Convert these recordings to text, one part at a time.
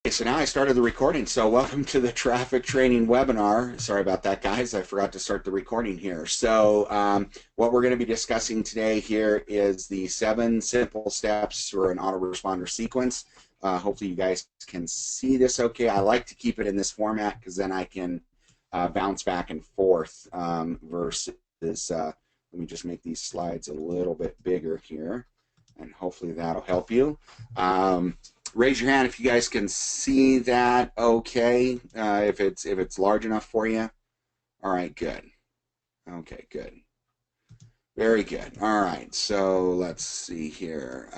Okay, so now I started the recording. So welcome to the traffic training webinar. Sorry about that, guys. I forgot to start the recording here. What we're going to be discussing today here is the 7 simple steps for an autoresponder sequence. Hopefully you guys can see this okay. I like to keep it in this format because then I can bounce back and forth versus, let me just make these slides a little bit bigger here, and hopefully that'll help you. Raise your hand if you guys can see that okay, if it's large enough for you. All right, good. Okay, good. Very good. All right, so let's see here.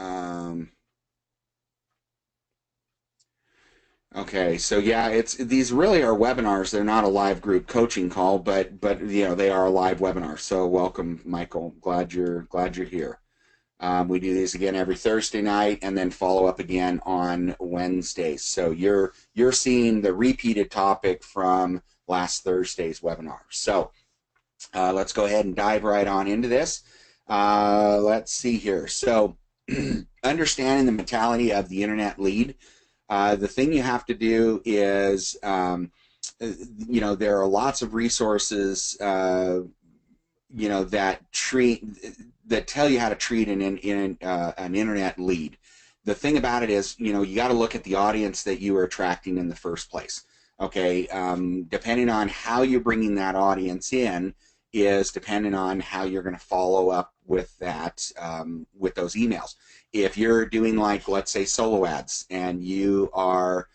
Okay, so yeah, it's these really are webinars. They're not a live group coaching call, but you know they are a live webinar. So welcome, Michael. Glad you're here. We do these again every Thursday night, and then follow up again on Wednesdays. So you're seeing the repeated topic from last Thursday's webinar. So let's go ahead and dive right on into this. Let's see here. So understanding the mentality of the internet lead. The thing you have to do is, there are lots of resources, that tell you how to treat an internet lead. The thing about it is, you got to look at the audience that you are attracting in the first place. Okay, depending on how you're bringing that audience in is dependent on how you're going to follow up with that, with those emails. If you're doing, like, let's say, solo ads, and you're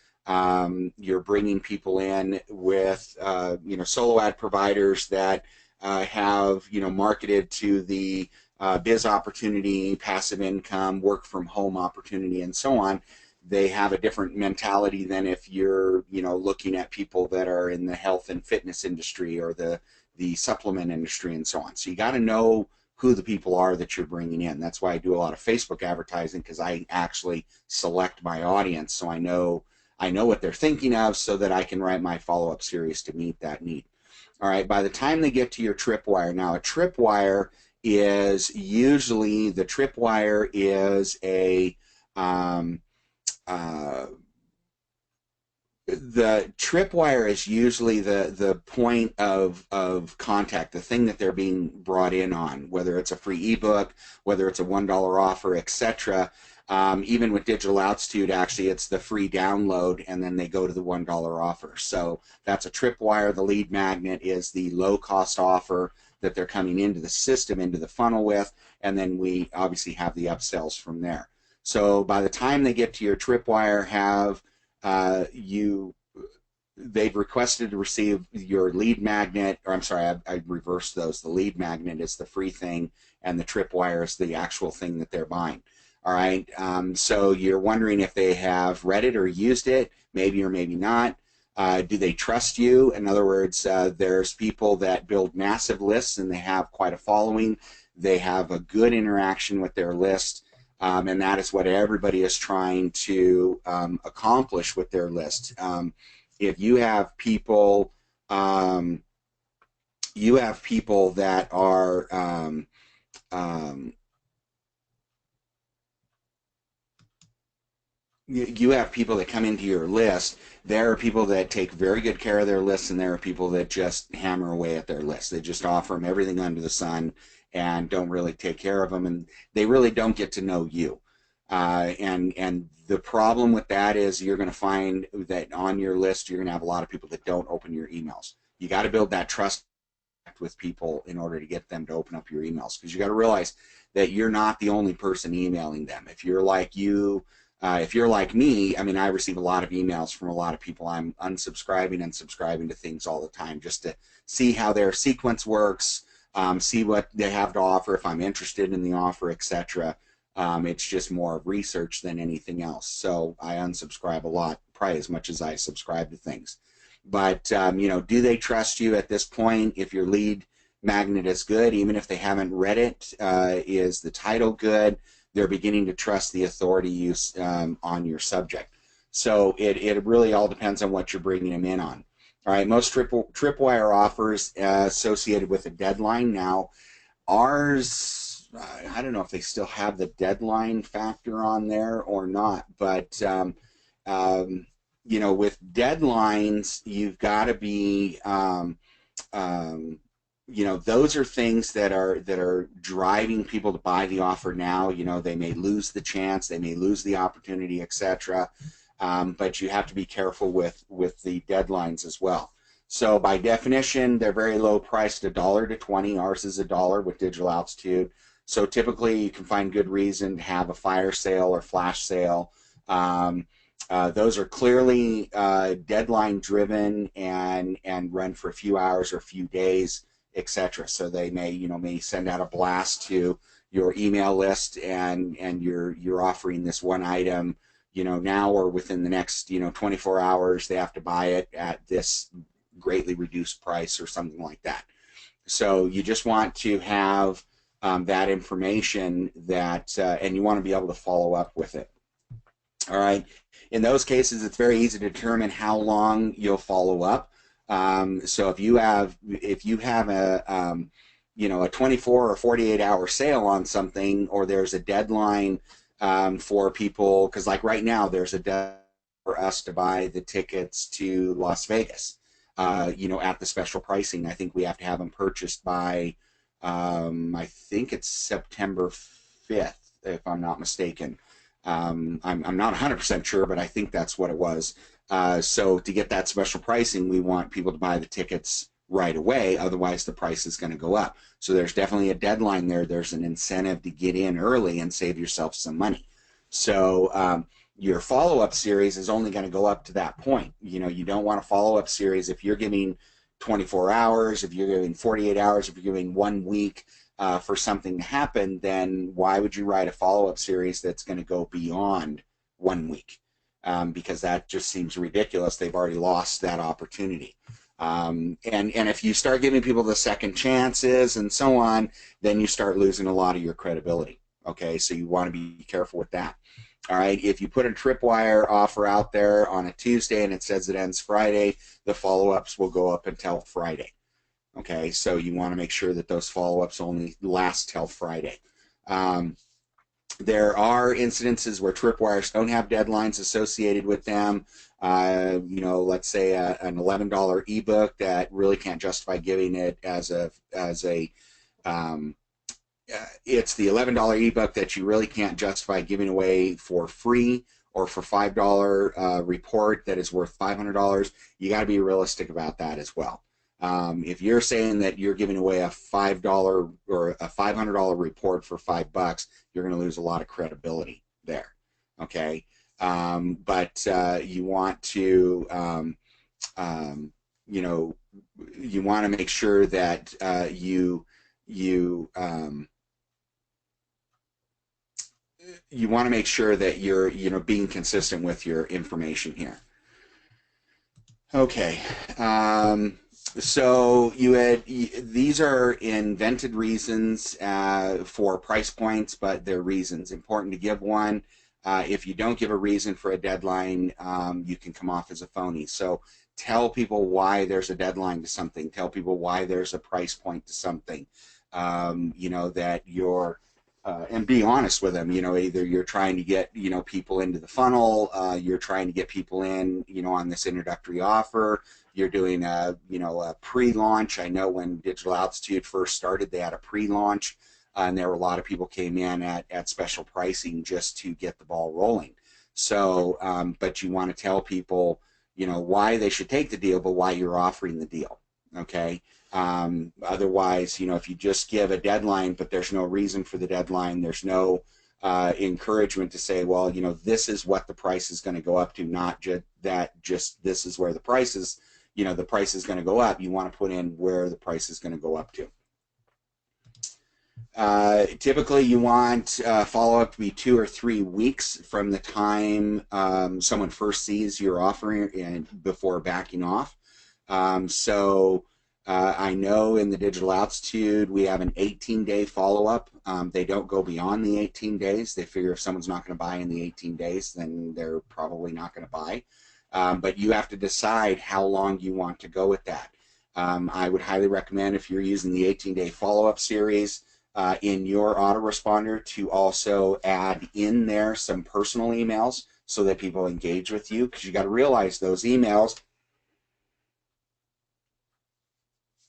bringing people in with solo ad providers that have marketed to the biz opportunity, passive income, work from home opportunity, and so on. They have a different mentality than if you're looking at people that are in the health and fitness industry or the supplement industry and so on. So you got to know who the people are that you're bringing in. That's why I do a lot of Facebook advertising, because I actually select my audience, so I know what they're thinking of, so that I can write my follow-up series to meet that need. All right, by the time they get to your tripwire, now a tripwire is usually, the tripwire is the tripwire is usually the point of contact, the thing that they're being brought in on, whether it's a free ebook, whether it's a $1 offer, etc. Even with Digital Altitude, actually, it's the free download, and then they go to the $1 offer. So that's a tripwire. The lead magnet is the low-cost offer that they're coming into the system, into the funnel with, and then we obviously have the upsells from there. So by the time they get to your tripwire, they've requested to receive your lead magnet, or I'm sorry, I reversed those. The lead magnet is the free thing, and the tripwire is the actual thing that they're buying. All right, so you're wondering if they have read it or used it, maybe or maybe not. Do they trust you? In other words, there's people that build massive lists, and they have quite a following. They have a good interaction with their list, and that is what everybody is trying to accomplish with their list. If you have people, that are you have people that come into your list. There are people that take very good care of their lists, and there are people that just hammer away at their list. They just offer them everything under the sun and don't really take care of them, and they really don't get to know you. And the problem with that is, you're going to find that on your list you're going to have a lot of people that don't open your emails. You got to build that trust with people in order to get them to open up your emails, because you got to realize that you're not the only person emailing them. If you're like me, I mean, I receive a lot of emails from a lot of people. I'm unsubscribing and subscribing to things all the time, just to see how their sequence works, see what they have to offer, if I'm interested in the offer, etc. It's just more research than anything else. So I unsubscribe a lot, probably as much as I subscribe to things. But do they trust you at this point? If your lead magnet is good, even if they haven't read it, is the title good? They're beginning to trust the authority use on your subject. So it really all depends on what you're bringing them in on. All right, most tripwire offers associated with a deadline. Now, ours, I don't know if they still have the deadline factor on there or not, but you know, with deadlines, you've got to be, um, you know, those are things that are driving people to buy the offer now. You know, they may lose the chance, they may lose the opportunity, etc. But you have to be careful with the deadlines as well. So by definition, they're very low priced, $1 to 20. Ours is $1 with digital altitude. So typically, you can find good reason to have a fire sale or flash sale. Those are clearly deadline driven and run for a few hours or a few days, etc. So they may send out a blast to your email list and you're offering this one item, now or within the next 24 hours. They have to buy it at this greatly reduced price or something like that. So you just want to have that information and you want to be able to follow up with it. All right. In those cases, it's very easy to determine how long you'll follow up. So if you have a 24 or 48 hour sale on something, or there's a deadline for people, because like right now there's a deadline for us to buy the tickets to Las Vegas, at the special pricing. I think we have to have them purchased by I think it's September 5th, if I'm not mistaken. I'm not 100% sure, but I think that's what it was. So to get that special pricing, we want people to buy the tickets right away. Otherwise, the price is going to go up. So there's definitely a deadline there. There's an incentive to get in early and save yourself some money. So your follow-up series is only going to go up to that point. You don't want a follow-up series if you're giving 24 hours, if you're giving 48 hours, if you're giving 1 week for something to happen, then why would you write a follow-up series that's going to go beyond 1 week? Because that just seems ridiculous. They've already lost that opportunity. And if you start giving people the second chances and so on, then you start losing a lot of your credibility. Okay, so you want to be careful with that. All right, if you put a tripwire offer out there on a Tuesday and it says it ends Friday, the follow-ups will go up until Friday. Okay, so you want to make sure that those follow-ups only last till Friday. There are incidences where tripwires don't have deadlines associated with them. Let's say an $11 ebook that really can't justify giving it it's the $11 ebook that you really can't justify giving away for free, or for $5 report that is worth $500. You got to be realistic about that as well. If you're saying that you're giving away a $5 or a $500 report for $5, you're going to lose a lot of credibility there. Okay, but you want to you want to make sure that you want to make sure that you're being consistent with your information here. Okay. So these are invented reasons for price points, but they're reasons. Important to give one. If you don't give a reason for a deadline, you can come off as a phony. So tell people why there's a deadline to something. Tell people why there's a price point to something. That you're and be honest with them. Either you're trying to get people into the funnel, you're trying to get people in on this introductory offer. You're doing a pre-launch. I know when Digital Altitude first started, they had a pre-launch, and there were a lot of people came in at special pricing just to get the ball rolling. So, but you want to tell people why they should take the deal, but why you're offering the deal. Okay. Otherwise, if you just give a deadline, but there's no reason for the deadline, there's no encouragement to say, well, this is what the price is going to go up to, not just this is where the price is, the price is going to go up. You want to put in where the price is going to go up to. Typically, you want follow-up to be 2 or 3 weeks from the time someone first sees your offering and before backing off. I know in the Digital Altitude we have an 18-day follow-up. They don't go beyond the 18 days. They figure if someone's not going to buy in the 18 days, then they're probably not going to buy. But you have to decide how long you want to go with that. I would highly recommend, if you're using the 18-day follow-up series, in your autoresponder to also add in there some personal emails so that people engage with you, because you got to realize those emails,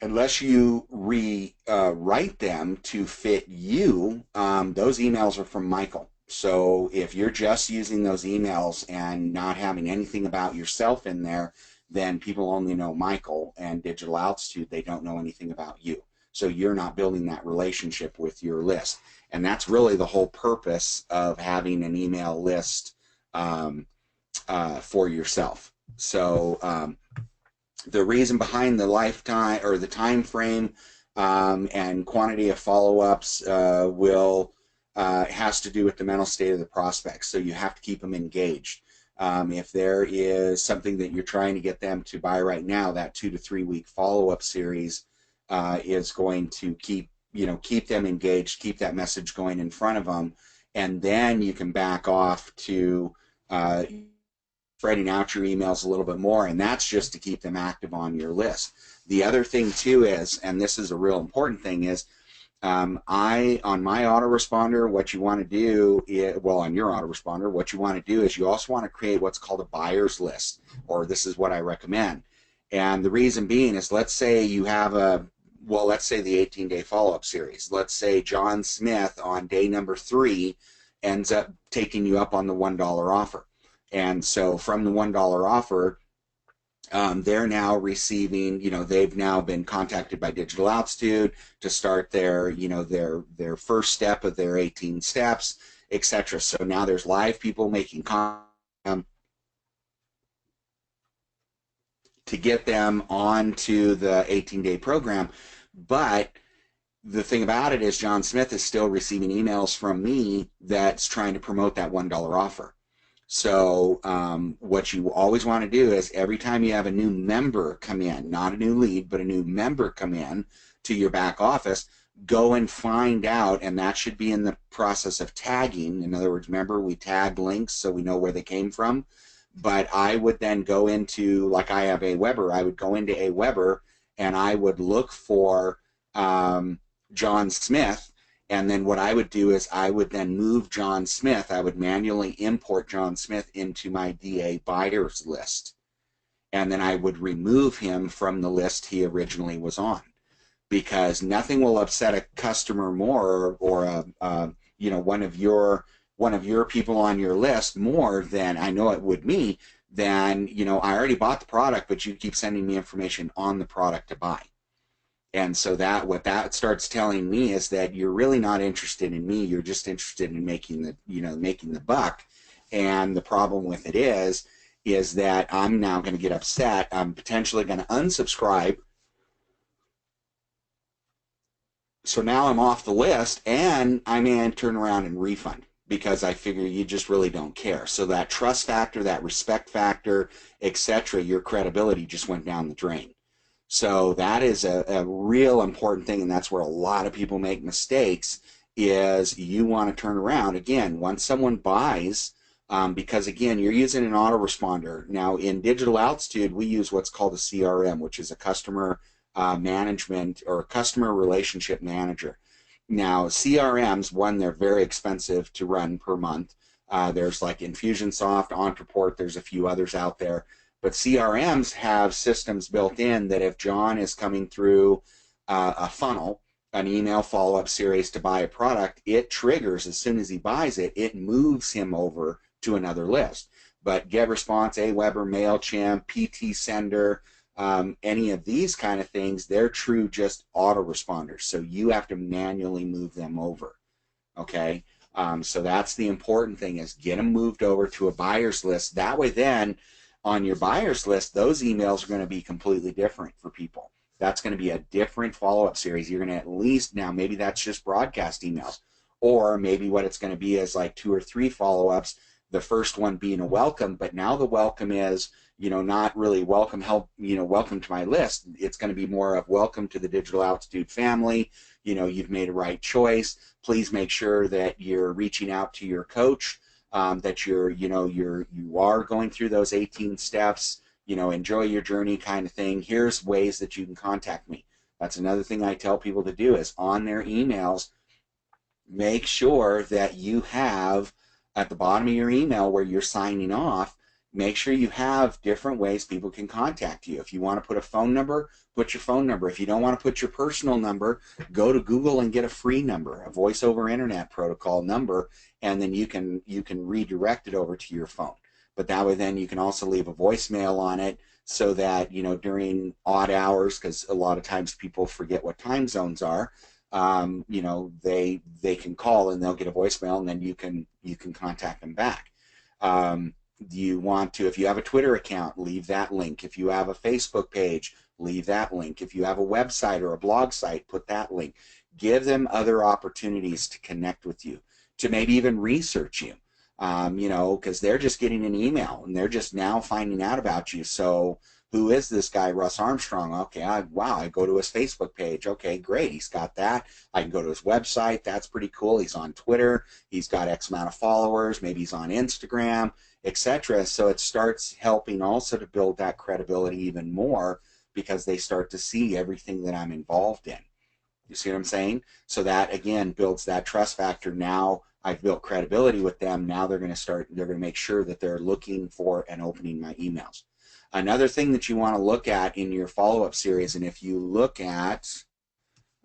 unless you rewrite them to fit you, those emails are from Michael. So if you're just using those emails and not having anything about yourself in there, then people only know Michael and Digital Altitude. They don't know anything about you. So you're not building that relationship with your list. And that's really the whole purpose of having an email list for yourself. So the reason behind the lifetime or the time frame and quantity of follow-ups has to do with the mental state of the prospects. So you have to keep them engaged. If there is something that you're trying to get them to buy right now, that 2 to 3 week follow-up series is going to keep them engaged, keep that message going in front of them, and then you can back off to spreading out your emails a little bit more, and that's just to keep them active on your list. The other thing too is, and this is a real important thing, is on my autoresponder, what you want to do is, well, on your autoresponder, what you want to do is you also want to create what's called a buyer's list, or this is what I recommend. And the reason being is, let's say you have let's say the 18-day follow-up series. Let's say John Smith on day number 3 ends up taking you up on the $1 offer. And so from the $1 offer, they're now receiving, they've now been contacted by Digital Altitude to start their first step of their 18 steps, etc. So now there's live people making content to get them onto the 18-day program. But the thing about it is, John Smith is still receiving emails from me that's trying to promote that $1 offer. So what you always want to do is, every time you have a new member come in, not a new lead, but a new member come in to your back office, go and find out, and that should be in the process of tagging. In other words, remember, we tag links so we know where they came from. But I would then go into, like I have Aweber, I would go into Aweber and I would look for John Smith. And then what I would do is I would then move John Smith. I would manually import John Smith into my DA buyers list. And then I would remove him from the list he originally was on. Because nothing will upset a customer more, or one of your people on your list more than, I know it would me, than, I already bought the product, but you keep sending me information on the product to buy. And so what that starts telling me is that you're really not interested in me. You're just interested in making the buck. And the problem with it is that I'm now going to get upset. I'm potentially going to unsubscribe. So now I'm off the list, and I may turn around and refund, because I figure you just really don't care. So that trust factor, that respect factor, etc., your credibility just went down the drain. So that is a real important thing, and that's where a lot of people make mistakes, is you want to turn around. Again, once someone buys, because again, you're using an autoresponder. Now in Digital Altitude, we use what's called a CRM, which is a customer management, or a customer relationship manager. Now CRMs, one, they're very expensive to run per month. There's like Infusionsoft, Ontraport, there's a few others out there. But CRMs have systems built in that if John is coming through a funnel, an email follow-up series to buy a product, it triggers as soon as he buys it, it moves him over to another list. But GetResponse, Aweber, MailChimp, PT Sender, any of these kind of things, they're true just autoresponders. So you have to manually move them over. Okay? So that's the important thing, is get them moved over to a buyer's list. That way then, on your buyer's list, those emails are going to be completely different for people. That's going to be a different follow-up series. You're going to at least, now maybe that's just broadcast emails, or maybe what it's going to be is like 2 or 3 follow-ups, the first one being a welcome, but now the welcome is, not really welcome, welcome to my list. It's going to be more of welcome to the Digital Altitude family. You've made a right choice. Please make sure that you're reaching out to your coach, that you are going through those 18 steps, enjoy your journey, kind of thing. Here's ways that you can contact me. That's another thing I tell people to do, is on their emails, make sure that you have at the bottom of your email where you're signing off, make sure you have different ways people can contact you. If you want to put a phone number, put your phone number. If you don't want to put your personal number, go to Google and get a free number, a voice over internet protocol number, and then you can redirect it over to your phone. But that way then you can also leave a voicemail on it, so that, you know, during odd hours, because a lot of times people forget what time zones are, you know, they can call and they'll get a voicemail, and then you can contact them back. You want to, if you have a Twitter account, leave that link. If you have a Facebook page, leave that link. If you have a website or a blog site, put that link. Give them other opportunities to connect with you, to maybe even research you, you know, because they're just getting an email and they're just now finding out about you. So who is this guy, Russ Armstrong? Okay, wow, I go to his Facebook page. Okay, great, he's got that. I can go to his website. That's pretty cool. He's on Twitter. He's got X amount of followers. Maybe he's on Instagram, etc. So it starts helping also to build that credibility even more, because they start to see everything that I'm involved in. You see what I'm saying? So that, again, builds that trust factor. Now I've built credibility with them. Now they're going to make sure that they're looking for and opening my emails. Another thing that you want to look at in your follow-up series, and if you look at,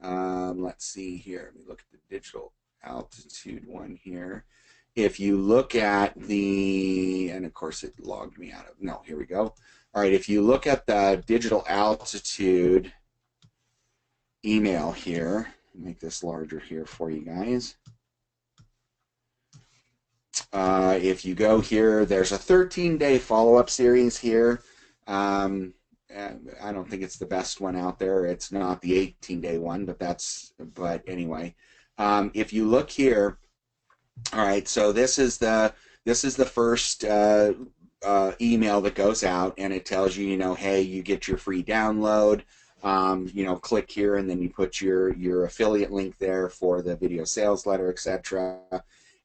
let's see here, let me look at the digital altitude one here. If you look at the, and of course it logged me out of, no, here we go. All right, if you look at the digital altitude email here, make this larger here for you guys. If you go here, there's a 13-day follow-up series here. I don't think it's the best one out there. It's not the 18-day one, but anyway. If you look here, all right, so this is the first email that goes out, and it tells you, you know, hey, you get your free download. You know, click here, and then you put your affiliate link there for the video sales letter, etc.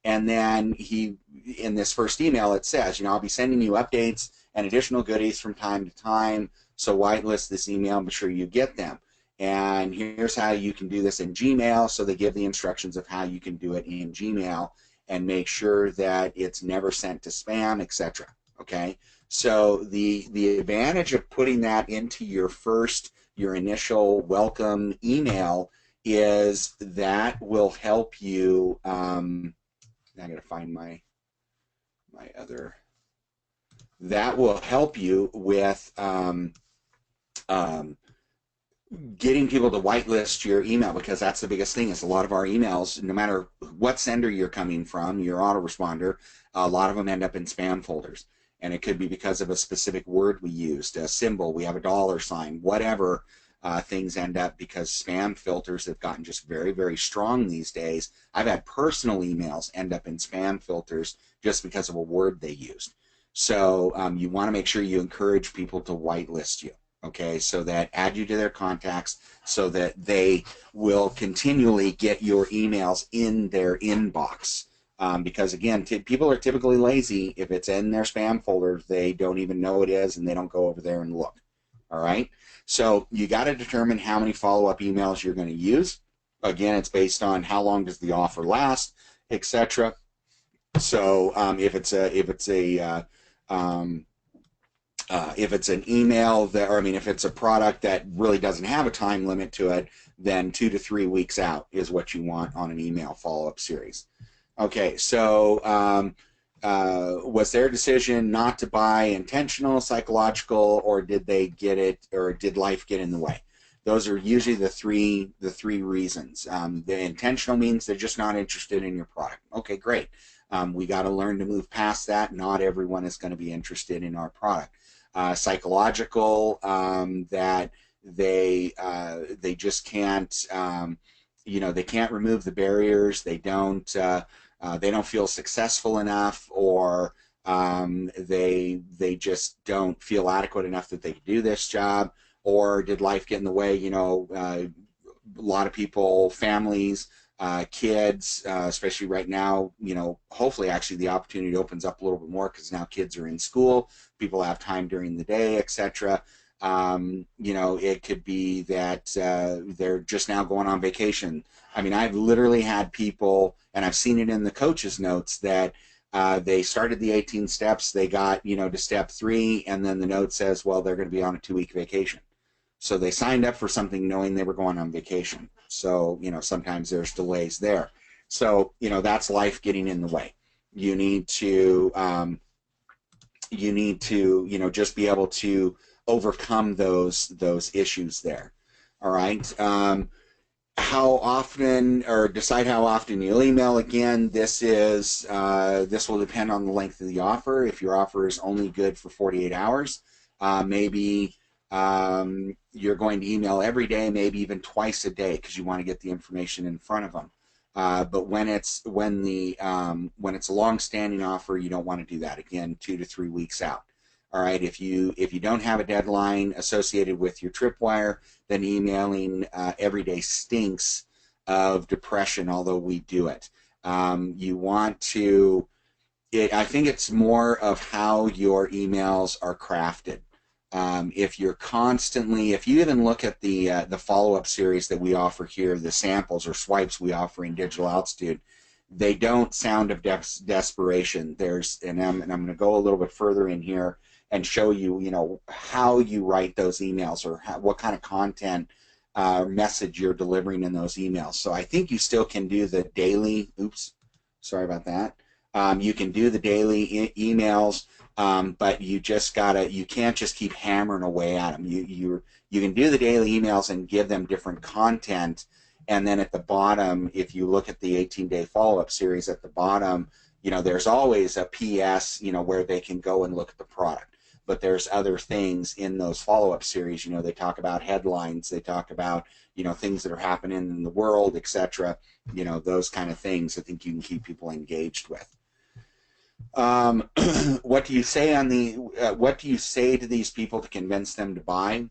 And then in this first email, it says, you know, I'll be sending you updates and additional goodies from time to time. So whitelist this email, make sure you get them. And here's how you can do this in Gmail. So they give the instructions of how you can do it in Gmail, and make sure that it's never sent to spam, etc. Okay. So the advantage of putting that into your initial welcome email is that will help you. I got to find my other. That will help you with getting people to whitelist your email, because that's the biggest thing. Is a lot of our emails, no matter what sender you're coming from, your autoresponder, a lot of them end up in spam folders, and it could be because of a specific word we used, a symbol, we have a dollar sign, whatever. Things end up, because spam filters have gotten just very, very strong these days. I've had personal emails end up in spam filters just because of a word they used. So you want to make sure you encourage people to whitelist you, okay, so that add you to their contacts, so that they will continually get your emails in their inbox. Because again, people are typically lazy. If it's in their spam folder, they don't even know it is, and they don't go over there and look. All right, so you got to determine how many follow-up emails you're going to use. Again, it's based on how long does the offer last, etc. So if it's an email that, or I mean, if it's a product that really doesn't have a time limit to it, then 2 to 3 weeks out is what you want on an email follow-up series. Okay, so was their decision not to buy intentional, psychological, or did they get it, or did life get in the way? Those are usually the three reasons. The intentional means they're just not interested in your product. Okay, great. We got to learn to move past that. Not everyone is going to be interested in our product. Psychological, that they just can't, you know, they can't remove the barriers. They don't feel successful enough, or they just don't feel adequate enough that they can do this job. Or did life get in the way? You know, a lot of people, families, kids, especially right now, you know, hopefully actually the opportunity opens up a little bit more, because now kids are in school, people have time during the day, etc. You know, it could be that they're just now going on vacation. I mean, I've literally had people, and I've seen it in the coaches' notes, that They started the 18 steps, they got, to step 3, and then the note says, well, they're going to be on a 2-week vacation. So they signed up for something knowing they were going on vacation. So, sometimes there's delays there. So, that's life getting in the way. You need to, just be able to overcome those issues there. All right. How often, or decide how often you'll email. Again, this will depend on the length of the offer. If your offer is only good for 48 hours, maybe you're going to email every day, maybe even twice a day, because you want to get the information in front of them. But when it's a long-standing offer, you don't want to do that. Again, 2 to 3 weeks out. All right. If you don't have a deadline associated with your tripwire, then emailing every day stinks of depression. Although we do it, you want to. I think it's more of how your emails are crafted. If you even look at the follow-up series that we offer here, the samples or swipes we offer in Digital Altitude, they don't sound of desperation. And I'm going to go a little bit further in here and show you, how you write those emails, or what kind of content message you're delivering in those emails. So I think you still can do the daily. Oops, sorry about that. You can do the daily emails. But you can't just keep hammering away at them. You can do the daily emails and give them different content, and then at the bottom, if you look at the 18-day follow-up series, at the bottom, there's always a PS, where they can go and look at the product. But there's other things in those follow-up series. They talk about headlines, they talk about things that are happening in the world, etc. Those kind of things. I think you can keep people engaged with. What do you say to these people to convince them to buy?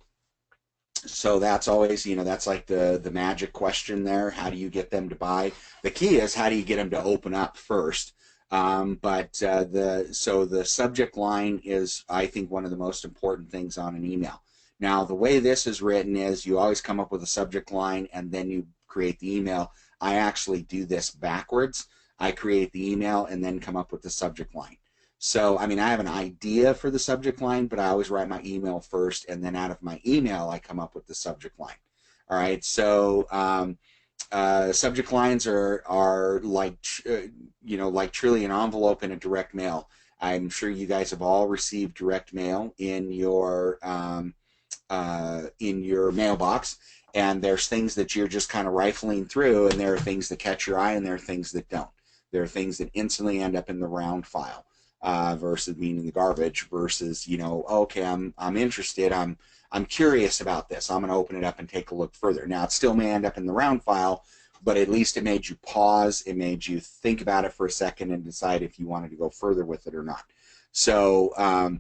So that's always, that's like the magic question there. How do you get them to buy? The key is, how do you get them to open up first? The subject line is, I think, one of the most important things on an email. Now, the way this is written is you always come up with a subject line and then you create the email. I actually do this backwards. I create the email and then come up with the subject line. So, I have an idea for the subject line, but I always write my email first, and then out of my email, I come up with the subject line. All right, so subject lines are like, like truly an envelope in a direct mail. I'm sure you guys have all received direct mail in your mailbox, and there's things that you're just kind of rifling through, and there are things that catch your eye, and there are things that don't. There are things that instantly end up in the round file versus being in the garbage. Versus, okay, I'm interested. I'm curious about this. I'm going to open it up and take a look further. Now, it still may end up in the round file, but at least it made you pause. It made you think about it for a second and decide if you wanted to go further with it or not. So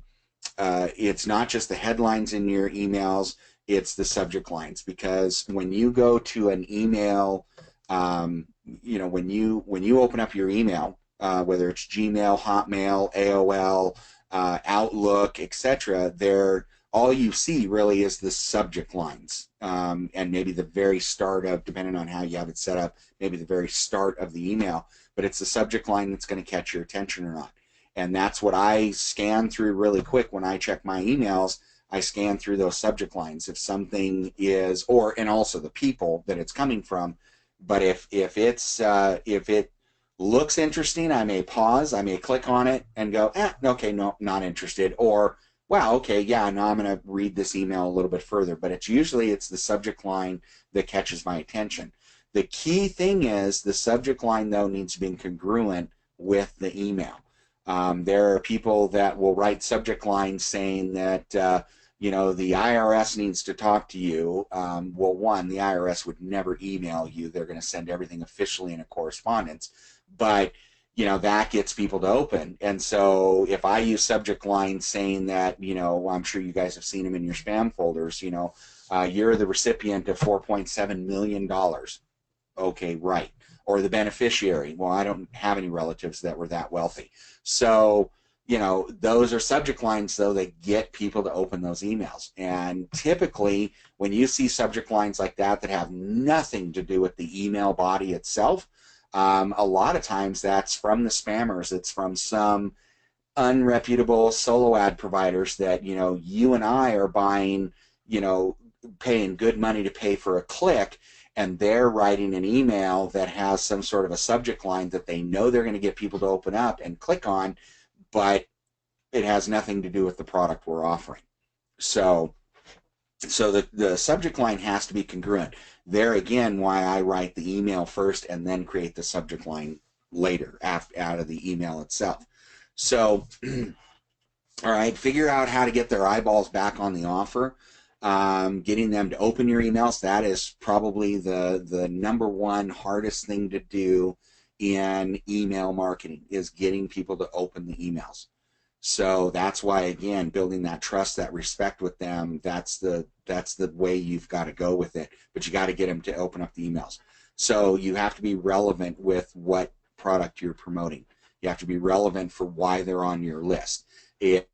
it's not just the headlines in your emails. It's the subject lines, because when you go to an email, when you open up your email, whether it's Gmail, Hotmail, AOL, Outlook, etc., all you see really is the subject lines, and maybe the very start of, depending on how you have it set up, maybe the very start of the email. But it's the subject line that's going to catch your attention or not. And that's what I scan through really quick when I check my emails. I scan through those subject lines. If something is, and also the people that it's coming from. But if it looks interesting, I may pause. I may click on it and go, okay, no, not interested. Or, wow, okay, yeah, now I'm going to read this email a little bit further. But it's the subject line that catches my attention. The key thing is the subject line, though, needs to be congruent with the email. There are people that will write subject lines saying that, the IRS needs to talk to you. Well, one, the IRS would never email you. They're going to send everything officially in a correspondence. But, that gets people to open. And so if I use subject lines saying that, I'm sure you guys have seen them in your spam folders, you're the recipient of $4.7 million. Okay, right. Or the beneficiary. Well, I don't have any relatives that were that wealthy. So, those are subject lines, though, that get people to open those emails. And typically, when you see subject lines like that have nothing to do with the email body itself, A lot of times that's from the spammers. It's from some unreputable solo ad providers that, you and I are buying, paying good money to pay for a click, and they're writing an email that has some sort of a subject line that they know they're going to get people to open up and click on, but it has nothing to do with the product we're offering. So the subject line has to be congruent. There again, why I write the email first and then create the subject line later out of the email itself. So, all right, figure out how to get their eyeballs back on the offer. Getting them to open your emails, that is probably the number one hardest thing to do in email marketing, is getting people to open the emails. So that's why, again, building that trust, that respect with them, that's the way you've got to go with it. But you got to get them to open up the emails. So you have to be relevant with what product you're promoting. You have to be relevant for why they're on your list. A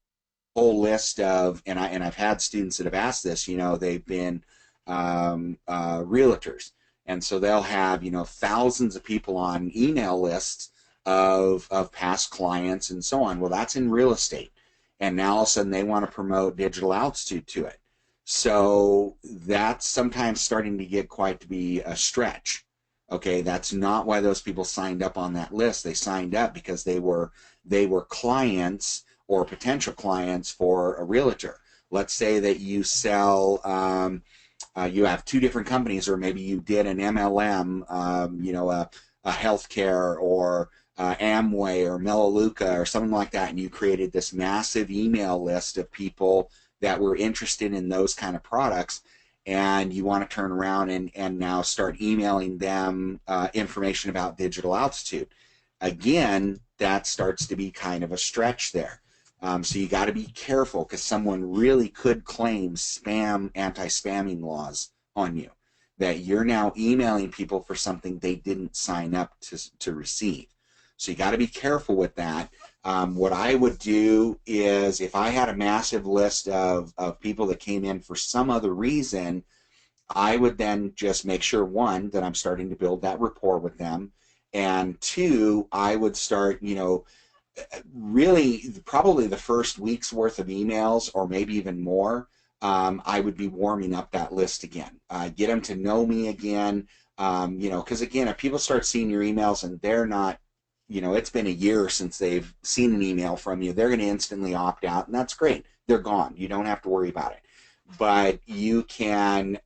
whole list of, and I've had students that have asked this, they've been realtors. And so they'll have, thousands of people on email lists of past clients and so on. Well, that's in real estate. And now all of a sudden they want to promote digital altitude to it. So that's sometimes starting to get quite to be a stretch. Okay, that's not why those people signed up on that list. They signed up because they were clients or potential clients for a realtor. Let's say that you sell, you have two different companies, or maybe you did an MLM, a healthcare, or Amway or Melaleuca or something like that, and you created this massive email list of people that were interested in those kind of products, and you want to turn around and now start emailing them information about digital altitude. Again, that starts to be kind of a stretch there. So you got to be careful, because someone really could claim anti-spamming laws on you, that you're now emailing people for something they didn't sign up to receive. So you got to be careful with that. What I would do is, if I had a massive list of people that came in for some other reason, I would then just make sure, one, that I'm starting to build that rapport with them, and two, I would start, really probably the first week's worth of emails, or maybe even more, I would be warming up that list again. Get them to know me again, because again, if people start seeing your emails and they're not, it's been a year since they've seen an email from you, they're going to instantly opt out, and that's great. They're gone. You don't have to worry about it. But you can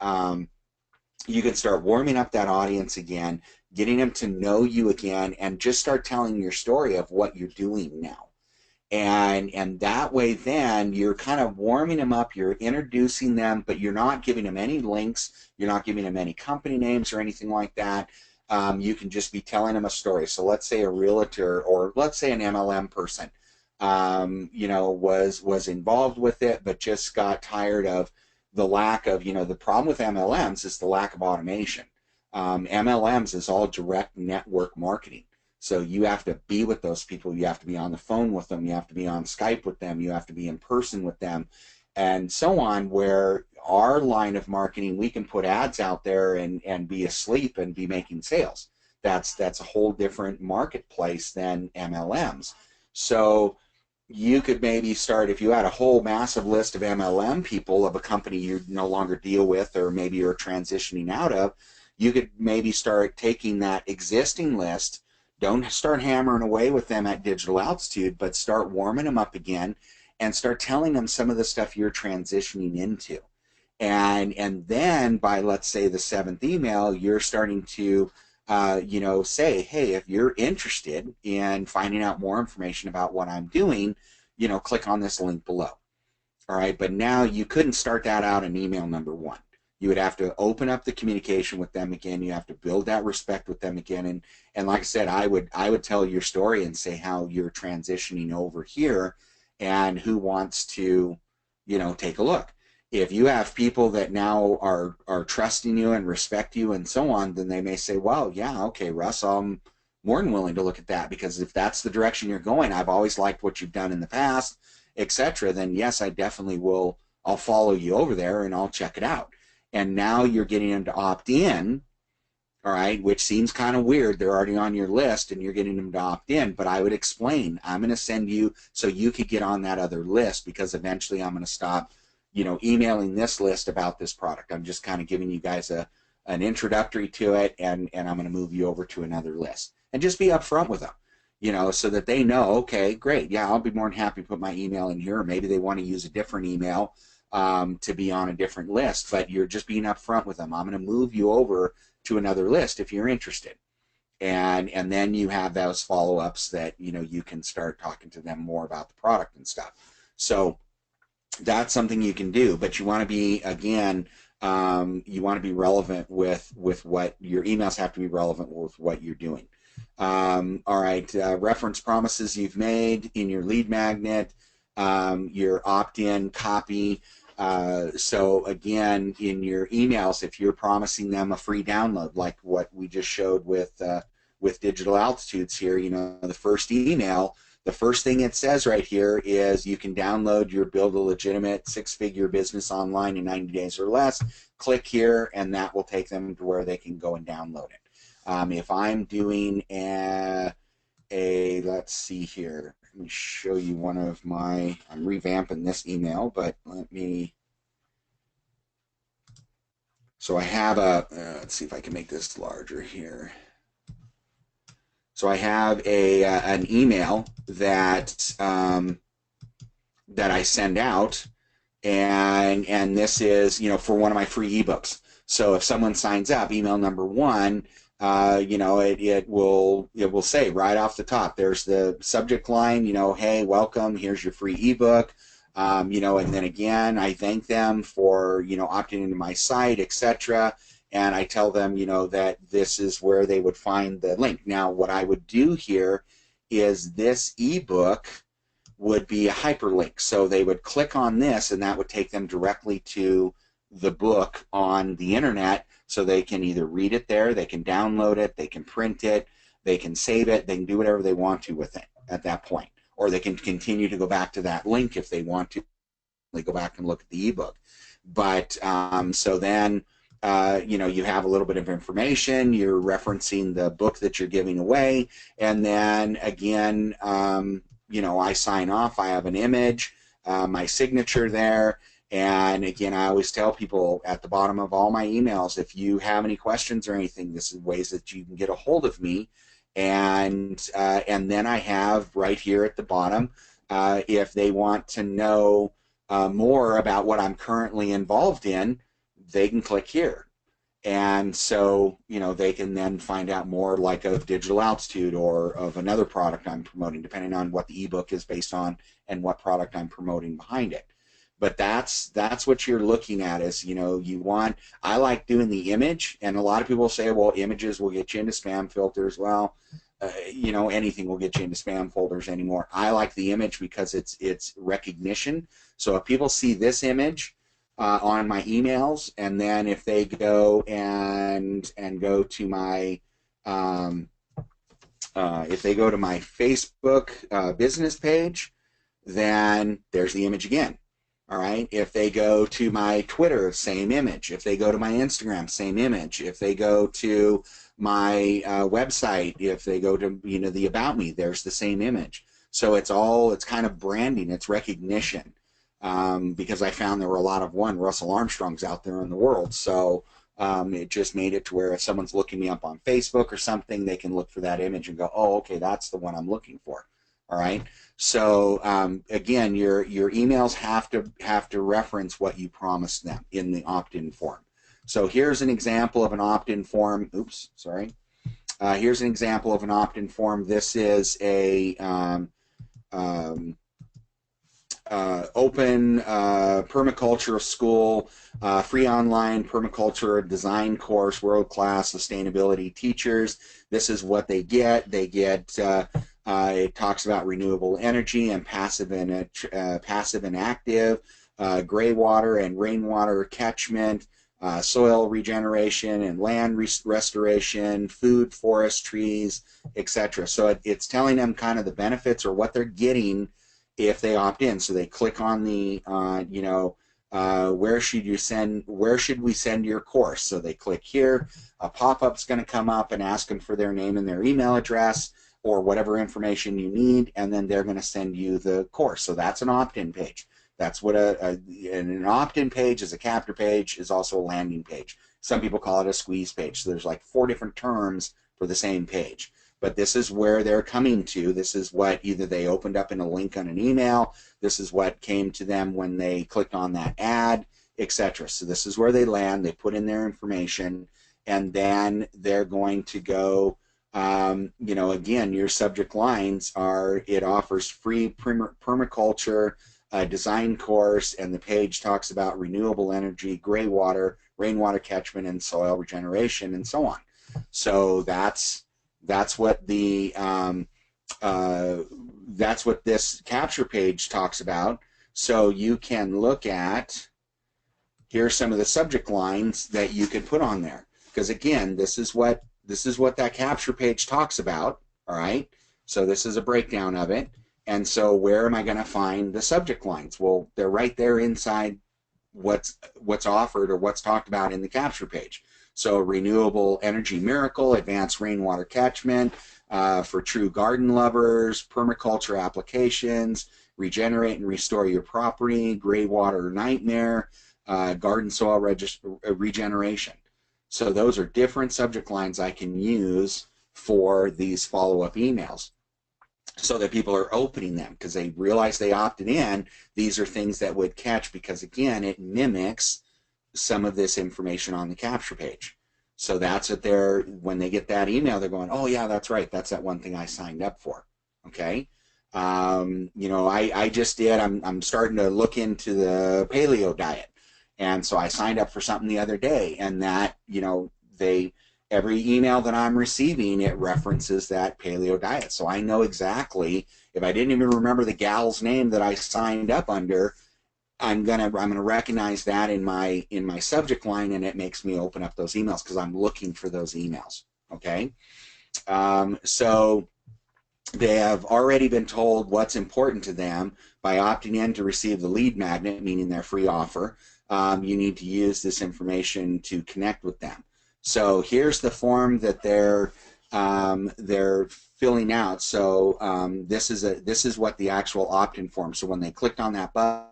start warming up that audience again, getting them to know you again, and just start telling your story of what you're doing now. And that way, then you're kind of warming them up, you're introducing them, but you're not giving them any links, you're not giving them any company names or anything like that. You can just be telling them a story. So let's say a realtor, or let's say an MLM person, was involved with it, but just got tired of the lack of, the problem with MLMs is the lack of automation. MLMs is all direct network marketing. So you have to be with those people. You have to be on the phone with them. You have to be on Skype with them. You have to be in person with them, and so on. Where our line of marketing, we can put ads out there and be asleep and be making sales. That's a whole different marketplace than MLMs. So you could maybe start, if you had a whole massive list of MLM people of a company you no longer deal with, or maybe you're transitioning out of, you could maybe start taking that existing list. Don't start hammering away with them at digital altitude, but start warming them up again and start telling them some of the stuff you're transitioning into. And then by, let's say, the 7th email, you're starting to say, hey, if you're interested in finding out more information about what I'm doing, click on this link below. All right, but now you couldn't start that out in email number 1. You would have to open up the communication with them again. You have to build that respect with them again. And like I said, I would tell your story and say how you're transitioning over here and who wants to, take a look. If you have people that now are trusting you and respect you and so on, then they may say, well, yeah, okay, Russ, I'm more than willing to look at that, because if that's the direction you're going, I've always liked what you've done in the past, etc., then yes, I definitely will. I'll follow you over there and I'll check it out. And now you're getting them to opt in, all right, which seems kind of weird. They're already on your list and you're getting them to opt in. But I would explain, I'm going to send you so you could get on that other list, because eventually I'm going to stop, emailing this list about this product. I'm just kind of giving you guys an introductory to it, and I'm going to move you over to another list. And just be upfront with them, so that they know, okay, great, yeah, I'll be more than happy to put my email in here. Or maybe they want to use a different email to be on a different list, but you're just being upfront with them. I'm going to move you over to another list if you're interested. And then you have those follow-ups that, you can start talking to them more about the product and stuff. So that's something you can do, but you want to be, again, you want to be relevant with what your emails have to be relevant with what you're doing. All right, reference promises you've made in your lead magnet, your opt-in copy. So again, in your emails, if you're promising them a free download, like what we just showed with Digital Altitudes here, the first email, the first thing it says right here is you can download your Build a Legitimate 6-Figure Business Online in 90 days or less. Click here, and that will take them to where they can go and download it. If I'm doing let's see here, let me show you one of my, I'm revamping this email, but so I have let's see if I can make this larger here. So I have an email that that I send out, and this is for one of my free ebooks. So if someone signs up, email number 1, it will say right off the top, there's the subject line, hey, welcome, here's your free ebook, and then again, I thank them for opting into my site, etc. And I tell them, that this is where they would find the link. Now, what I would do here is this ebook would be a hyperlink. So they would click on this, and that would take them directly to the book on the internet, so they can either read it there, they can download it, they can print it, they can save it, they can do whatever they want to with it at that point. Or they can continue to go back to that link if they want to. They go back and look at the ebook. But so then you have a little bit of information, you're referencing the book that you're giving away, and then again, I sign off, I have an image, my signature there, and again, I always tell people at the bottom of all my emails, if you have any questions or anything, this is ways that you can get a hold of me, and then I have right here at the bottom, if they want to know more about what I'm currently involved in, they can click here. And so, they can then find out more, like of Digital Altitude or of another product I'm promoting, depending on what the ebook is based on and what product I'm promoting behind it. But that's what you're looking at is, I like doing the image, and a lot of people say, well, images will get you into spam filters. Well, anything will get you into spam folders anymore. I like the image because it's recognition. So if people see this image on my emails, and then if they go and go to my if they go to my Facebook business page, then there's the image again. All right. If they go to my Twitter, same image. If they go to my Instagram, same image. If they go to my website, if they go to the About Me, there's the same image. So it's kind of branding, it's recognition. Because I found there were a lot of Russell Armstrongs out there in the world. So it just made it to where if someone's looking me up on Facebook or something, they can look for that image and go, oh, okay, that's the one I'm looking for. All right. So again, your emails have to reference what you promised them in the opt-in form. So here's an example of an opt-in form. Oops, sorry. Here's an example of an opt-in form. This is a open permaculture school, free online permaculture design course, world-class sustainability teachers. This is what they get. They get it talks about renewable energy and passive and active, gray water and rainwater catchment, soil regeneration and land restoration, food, forest, trees, etc. So it's telling them kind of the benefits or what they're getting if they opt in. So they click on the where should we send your course? So they click here, a pop-up's going to come up and ask them for their name and their email address or whatever information you need, and then they're going to send you the course. So that's an opt-in page. That's what an opt-in page is. A capture page is also a landing page. Some people call it a squeeze page. So there's like 4 different terms for the same page. But this is where they're coming to. This is what either they opened up in a link on an email, this is what came to them when they clicked on that ad, etc. So this is where they land, they put in their information, and then they're going to go, you know, again, your subject lines are, it offers free permaculture design course, and the page talks about renewable energy, gray water, rainwater catchment, and soil regeneration, and so on. So that's what the that's what this capture page talks about. So you can look at, here's some of the subject lines that you could put on there, because again, this is what that capture page talks about. All right, so this is a breakdown of it. And so where am I going to find the subject lines? Well, they're right there inside what's offered or what's talked about in the capture page. So renewable energy miracle, advanced rainwater catchment, for true garden lovers, permaculture applications, regenerate and restore your property, gray water nightmare, garden soil regeneration. So those are different subject lines I can use for these follow-up emails, so that people are opening them because they realize they opted in. These are things that would catch, because again, it mimics some of this information on the capture page. So that's what they're, when they get that email, they're going, oh yeah, that's right, that's that one thing I signed up for. Okay, you know, I just did, I'm starting to look into the paleo diet, and so I signed up for something the other day, and that, you know, every email that I'm receiving, it references that paleo diet. So I know exactly, if I didn't even remember the gal's name that I signed up under, I'm gonna recognize that in my subject line, and it makes me open up those emails because I'm looking for those emails. Okay, so they have already been told what's important to them by opting in to receive the lead magnet, meaning their free offer. You need to use this information to connect with them. So here's the form that they're filling out. So this is what the actual opt-in form. So when they clicked on that button,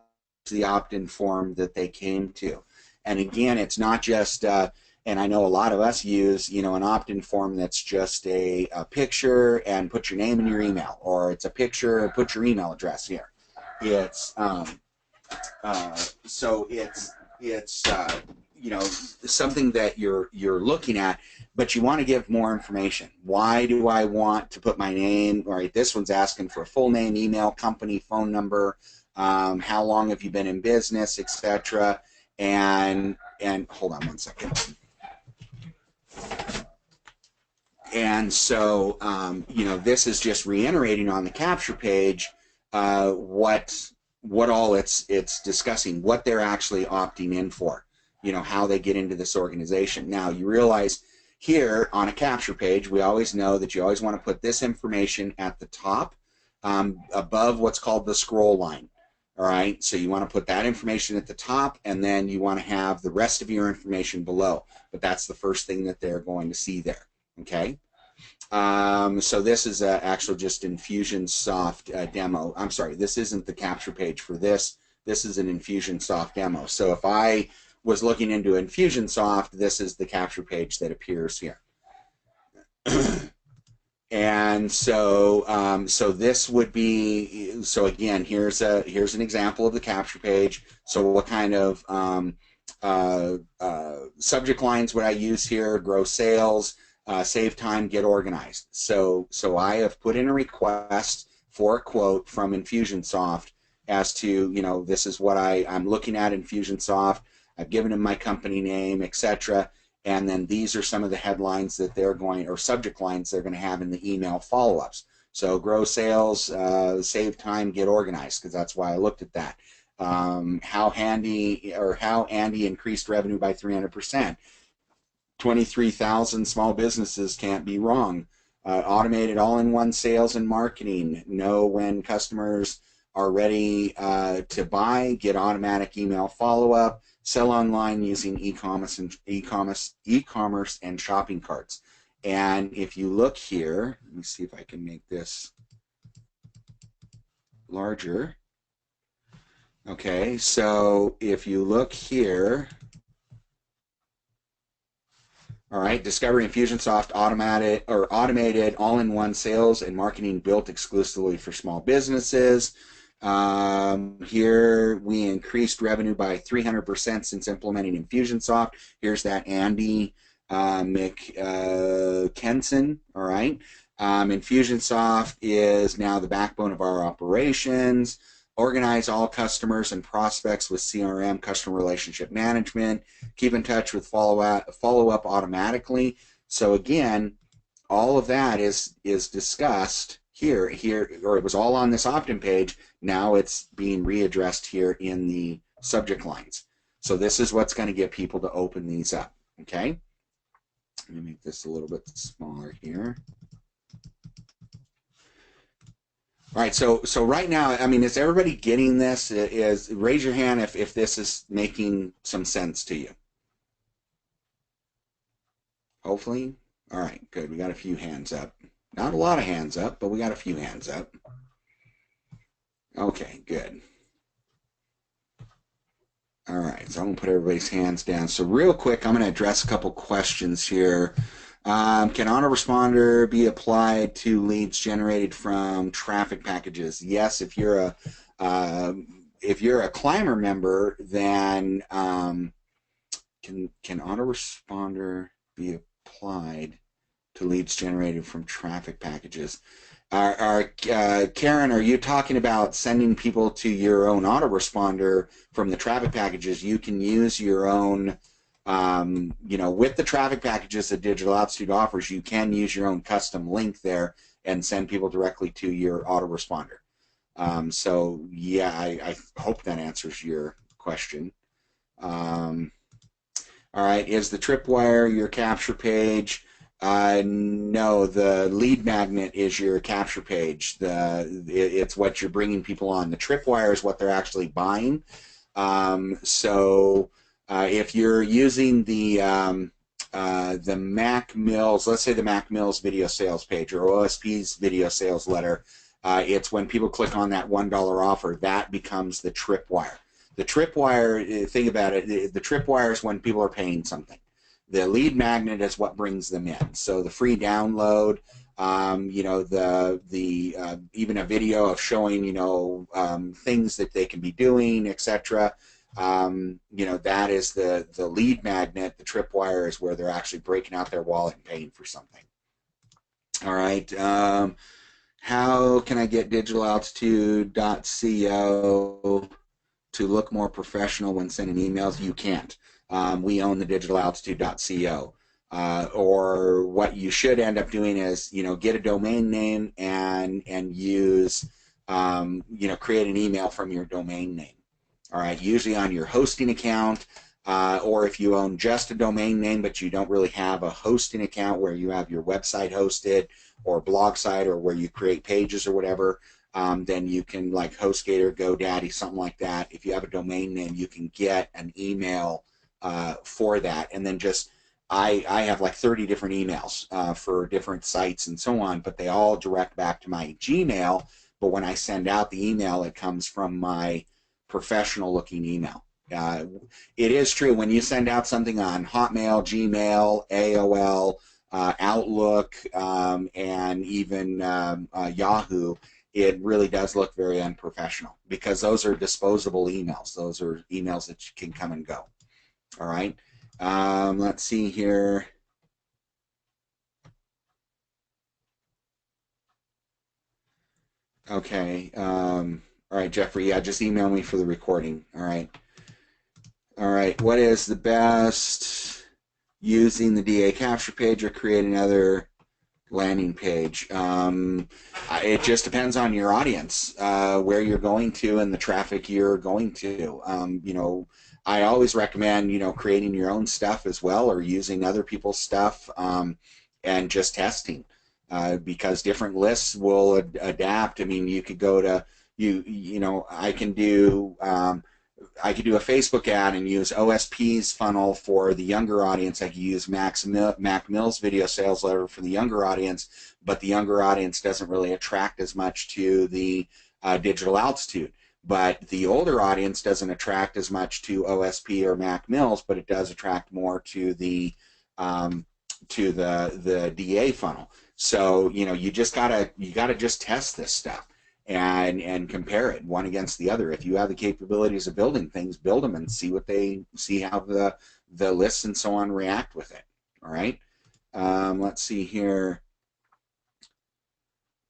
the opt-in form that they came to. And again, it's not just, and I know a lot of us use, you know, an opt-in form that's just a picture and put your name and your email, or it's a picture and put your email address here. It's so it's you know, something that you're looking at, but you want to give more information. Why do I want to put my name? All right, this one's asking for a full name, email, company, phone number, how long have you been in business, etc. And hold on one second. And so you know, this is just reiterating on the capture page what all it's discussing, what they're actually opting in for, you know, how they get into this organization. Now you realize here on a capture page, we always know that you always want to put this information at the top, above what's called the scroll line. All right, so you want to put that information at the top, and then you want to have the rest of your information below. But that's the first thing that they're going to see there. Okay, so this is actually just Infusionsoft demo. I'm sorry, this isn't the capture page for this. This is an Infusionsoft demo. So if I was looking into Infusionsoft, this is the capture page that appears here. And so, so this would be, so again, here's an example of the capture page. So what kind of subject lines would I use here? Grow sales, save time, get organized. So I have put in a request for a quote from Infusionsoft as to, you know, this is what I'm looking at Infusionsoft. I've given them my company name, etc. And then these are some of the headlines that they're going, or subject lines they're going to have in the email follow-ups. So grow sales, save time, get organized, because that's why I looked at that. How Andy increased revenue by 300%. 23,000 small businesses can't be wrong. Automated all-in-one sales and marketing. Know when customers are ready to buy, get automatic email follow-up, sell online using e-commerce and shopping carts. And if you look here, let me see if I can make this larger. Okay, so if you look here, all right, Discovery Infusionsoft automated all-in-one sales and marketing built exclusively for small businesses. Here we increased revenue by 300% since implementing Infusionsoft. Here's that Andy McKenson. All right, Infusionsoft is now the backbone of our operations. Organize all customers and prospects with CRM, customer relationship management. Keep in touch with follow-up automatically. So again, all of that is discussed here, or it was all on this opt-in page. Now it's being readdressed here in the subject lines. So this is what's going to get people to open these up. Okay. Let me make this a little bit smaller here. All right, so right now, I mean, is everybody getting this? Raise your hand if this is making some sense to you. Hopefully. All right, good. We got a few hands up. Not a lot of hands up, but we got a few hands up. Okay, good. All right, so I'm going to put everybody's hands down. So real quick, I'm going to address a couple questions here. Can autoresponder be applied to leads generated from traffic packages? Yes, if you're a Climber member, then can autoresponder be applied to leads generated from traffic packages? Karen, are you talking about sending people to your own autoresponder from the traffic packages? You can use your own. With the traffic packages that Digital Altitude offers, you can use your own custom link there and send people directly to your autoresponder. So yeah, I hope that answers your question. All right, is the tripwire your capture page? No, the lead magnet is your capture page. It's what you're bringing people on. The tripwire is what they're actually buying. If you're using the Mac Mills, let's say the Mac Mills video sales page or OSP's video sales letter, it's when people click on that $1 offer, that becomes the tripwire. The tripwire, think about it, the tripwire is when people are paying something. The lead magnet is what brings them in. So the free download, even a video of showing, things that they can be doing, etc. That is the lead magnet. The tripwire is where they're actually breaking out their wallet and paying for something. All right. How can I get digitalaltitude.co to look more professional when sending emails? You can't. We own the digitalaltitude.co. Or what you should end up doing is, get a domain name and use, create an email from your domain name. All right, usually on your hosting account, or if you own just a domain name but you don't really have a hosting account where you have your website hosted or blog site or where you create pages or whatever, then you can, like HostGator, GoDaddy, something like that. If you have a domain name, you can get an email for that, and then just I have like 30 different emails for different sites and so on, but they all direct back to my Gmail. But when I send out the email, it comes from my professional looking email. It is true when you send out something on Hotmail, Gmail, AOL, Outlook, and even Yahoo, it really does look very unprofessional because those are disposable emails. Those are emails that can come and go. All right. Let's see here. Okay. All right, Jeffrey. Yeah, just email me for the recording. All right. All right. What is the best using the DA capture page or create another landing page? It just depends on your audience, where you're going to and the traffic you're going to. I always recommend, creating your own stuff as well or using other people's stuff and just testing because different lists will adapt. I mean, you could go to You know, I could do a Facebook ad and use OSP's funnel for the younger audience. I could use Mac Mill's video sales letter for the younger audience, but the younger audience doesn't really attract as much to the digital altitude. But the older audience doesn't attract as much to OSP or Mac Mills, but it does attract more to the DA funnel. So you know, you gotta just test this stuff and compare it one against the other. If you have the capabilities of building things, build them and see how the lists and so on react with it. All right. Let's see here.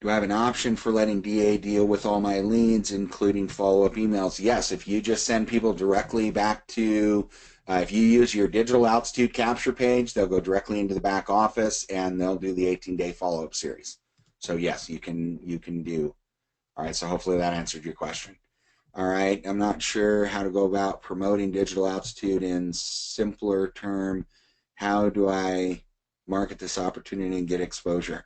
Do I have an option for letting DA deal with all my leads, including follow-up emails? Yes, if you just send people directly back to, if you use your digital altitude capture page, they'll go directly into the back office and they'll do the 18-day follow-up series. So yes, you can do. All right, so hopefully that answered your question. All right, I'm not sure how to go about promoting digital altitude in simpler term. How do I market this opportunity and get exposure?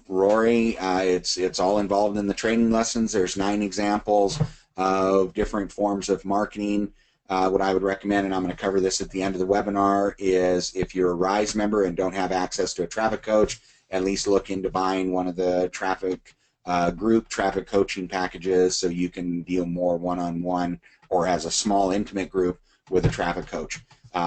Rory, it's all involved in the training lessons. There's 9 examples of different forms of marketing. What I would recommend, and I'm going to cover this at the end of the webinar, is if you're a RISE member and don't have access to a traffic coach, at least look into buying one of the traffic group traffic coaching packages so you can deal more one-on-one or as a small intimate group with a traffic coach.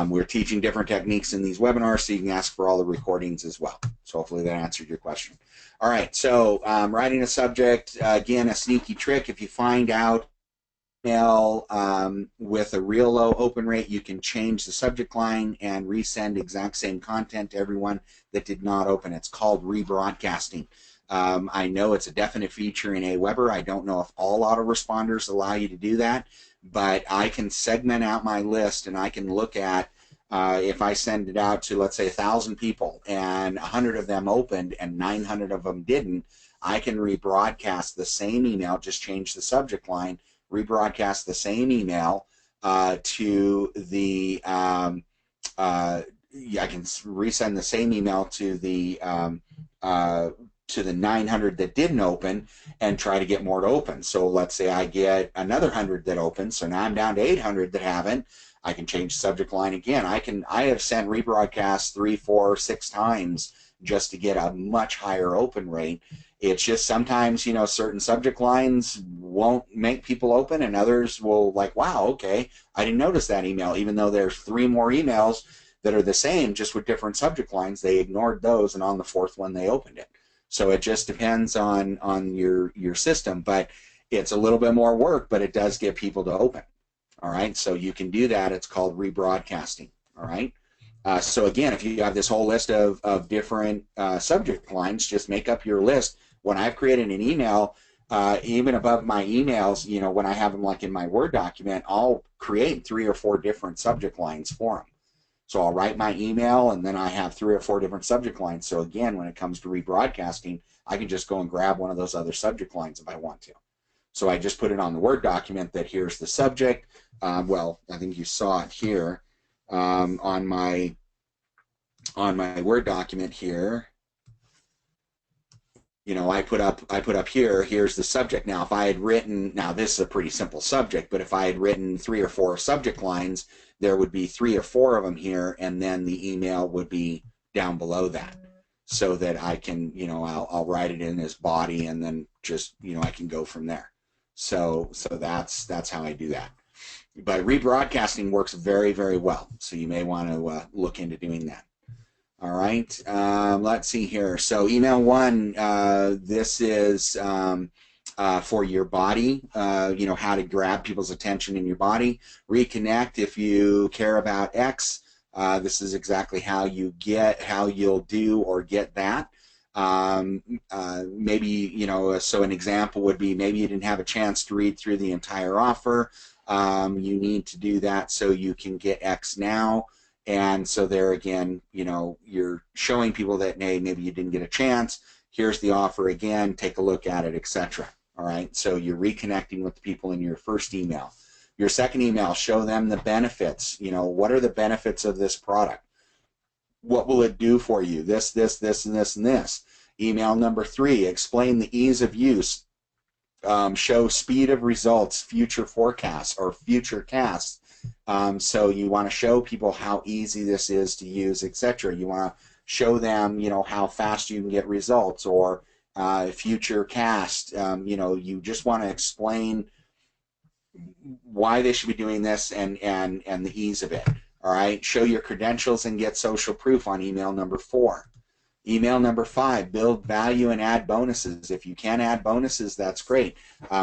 We're teaching different techniques in these webinars, so you can ask for all the recordings as well. So hopefully that answered your question. All right, so writing a subject, again, a sneaky trick. If you find out email with a real low open rate, you can change the subject line and resend exact same content to everyone that did not open. It's called rebroadcasting. I know it's a definite feature in Aweber. I don't know if all autoresponders allow you to do that, but I can segment out my list and I can look at if I send it out to, let's say, 1,000 people and 100 of them opened and 900 of them didn't, I can rebroadcast the same email, just change the subject line, rebroadcast the same email to the, I can resend the same email to the 900 that didn't open and try to get more to open. So let's say I get another 100 that open, so now I'm down to 800 that haven't. I can change the subject line again. I have sent rebroadcasts 3, 4, 6 times just to get a much higher open rate. It's just sometimes, you know, certain subject lines won't make people open and others will like, wow, okay, I didn't notice that email, even though there's 3 more emails that are the same just with different subject lines. They ignored those and on the 4th one they opened it. So it just depends on your system, but it's a little bit more work, but it does get people to open. All right, so you can do that. It's called rebroadcasting. All right. So again, if you have this whole list of different subject lines, just make up your list. When I've created an email, even above my emails, you know, when I have them like in my Word document, I'll create 3 or 4 different subject lines for them. So I'll write my email and then I have 3 or 4 different subject lines. So again, when it comes to rebroadcasting, I can just go and grab one of those other subject lines if I want to. So I just put it on the Word document that here's the subject. Well, I think you saw it here on my Word document here. You know, I put up here, here's the subject. Now, if I had written, now this is a pretty simple subject, but if I had written 3 or 4 subject lines, there would be 3 or 4 of them here, and then the email would be down below that, so that I can, you know, I'll write it in as body, and then just, you know, I can go from there. So that's how I do that. But rebroadcasting works very, very well, so you may want to look into doing that. All right, let's see here. So email 1, this is for your body, you know, how to grab people's attention in your body. Reconnect, if you care about X, this is exactly how you'll do or get that. Maybe, you know, so an example would be maybe you didn't have a chance to read through the entire offer. You need to do that so you can get X now. And so there again, you know, you're showing people that, hey, maybe you didn't get a chance. Here's the offer again. Take a look at it, etc. All right. So you're reconnecting with the people in your first email. Your second email, show them the benefits. You know, what are the benefits of this product? What will it do for you? This, and this, and this. Email number 3, explain the ease of use. show speed of results, future forecasts, or future casts. So you want to show people how easy this is to use, etc. You want to show them, how fast you can get results, or future cast. You just want to explain why they should be doing this and the ease of it. All right. Show your credentials and get social proof on email number 4. Email number 5, build value and add bonuses. If you can add bonuses, that's great.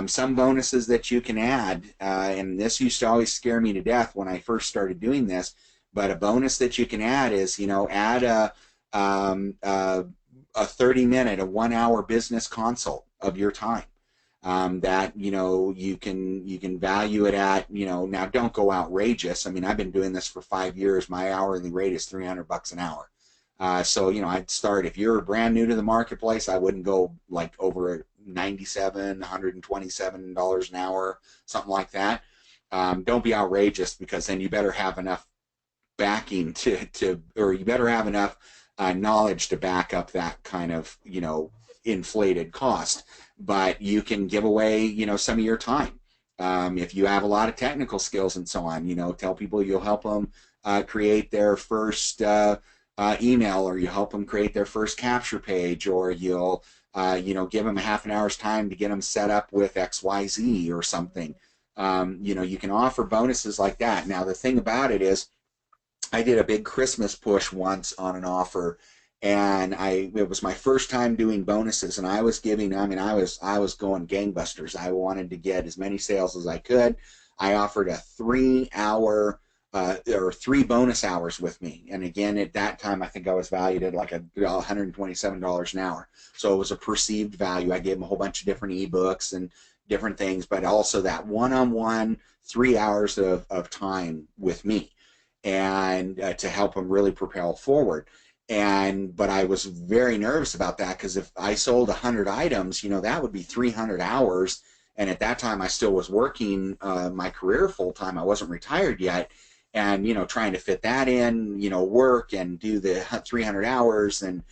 Some bonuses that you can add, and this used to always scare me to death when I first started doing this, but a bonus that you can add is, add a 30-minute, a 1-hour business consult of your time. That you can value it at, now don't go outrageous. I mean, I've been doing this for 5 years. My hourly rate is $300 an hour. So I'd start, if you're brand new to the marketplace, I wouldn't go like over $97, $127 an hour, something like that. Don't be outrageous, because then you better have enough backing or you better have enough knowledge to back up that kind of inflated cost. But you can give away some of your time. If you have a lot of technical skills and so on, tell people you'll help them create their first email, or you help them create their first capture page, or you'll give them a half an hour's time to get them set up with XYZ or something. You can offer bonuses like that. Now the thing about it is, I did a big Christmas push once on an offer, and it was my first time doing bonuses, and I was giving, I was going gangbusters. I wanted to get as many sales as I could. I offered a 3-hour or 3 bonus hours with me, and again, at that time I think I was valued at like $127 an hour, so it was a perceived value. I gave them a whole bunch of different ebooks and different things, but also that one-on-one 3 hours of time with me, and to help them really propel forward. But I was very nervous about that, because if I sold 100 items, that would be 300 hours, and at that time I still was working my career full-time. I wasn't retired yet, and trying to fit that in, work and do the 300 hours and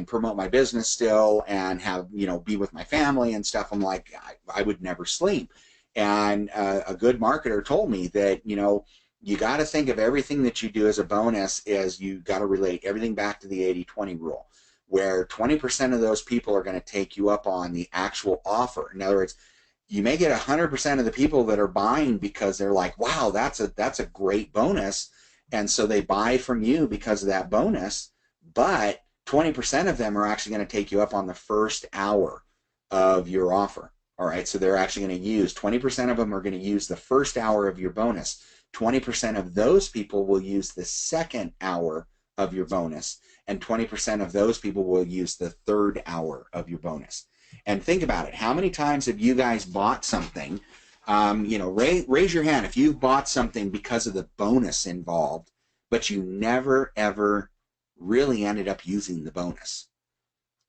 promote my business still, and have be with my family and stuff. I'm like, I would never sleep. And a good marketer told me that you got to think of everything that you do as a bonus as you got to relate everything back to the 80-20 rule, where 20% of those people are going to take you up on the actual offer. In other words, you may get 100% of the people that are buying because they're like, wow, that's a great bonus, and so they buy from you because of that bonus. But 20% of them are actually going to take you up on the first hour of your offer. All right, so they're actually going to use 20% of them are going to use the first hour of your bonus. 20% of those people will use the second hour of your bonus, and 20% of those people will use the third hour of your bonus. And think about it. How many times have you guys bought something? Raise your hand if you've bought something because of the bonus involved, but you never, ever really ended up using the bonus.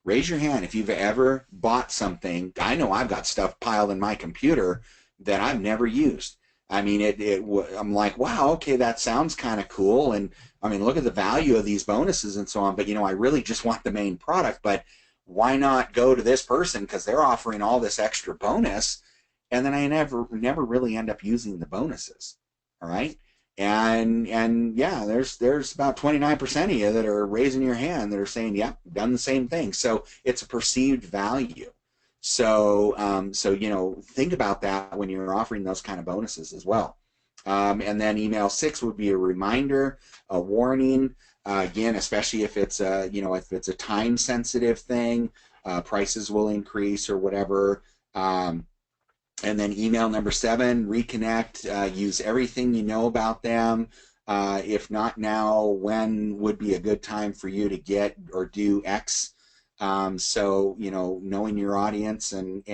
Raise your hand if you've ever bought something. I know I've got stuff piled in my computer that I've never used. I mean, I'm like, wow, okay, that sounds kind of cool. And I mean, look at the value of these bonuses and so on. But, I really just want the main product. But why not go to this person because they're offering all this extra bonus? And then I never really end up using the bonuses. All right. And yeah, there's about 29% of you that are raising your hand that are saying, yeah, done the same thing. So it's a perceived value. So think about that when you're offering those kind of bonuses as well. And then email 6 would be a reminder, a warning. Again, especially if it's if it's a time sensitive thing, prices will increase or whatever. And then email number 7, reconnect. Use everything you know about them. If not now, when would be a good time for you to get or do X? So knowing your audience and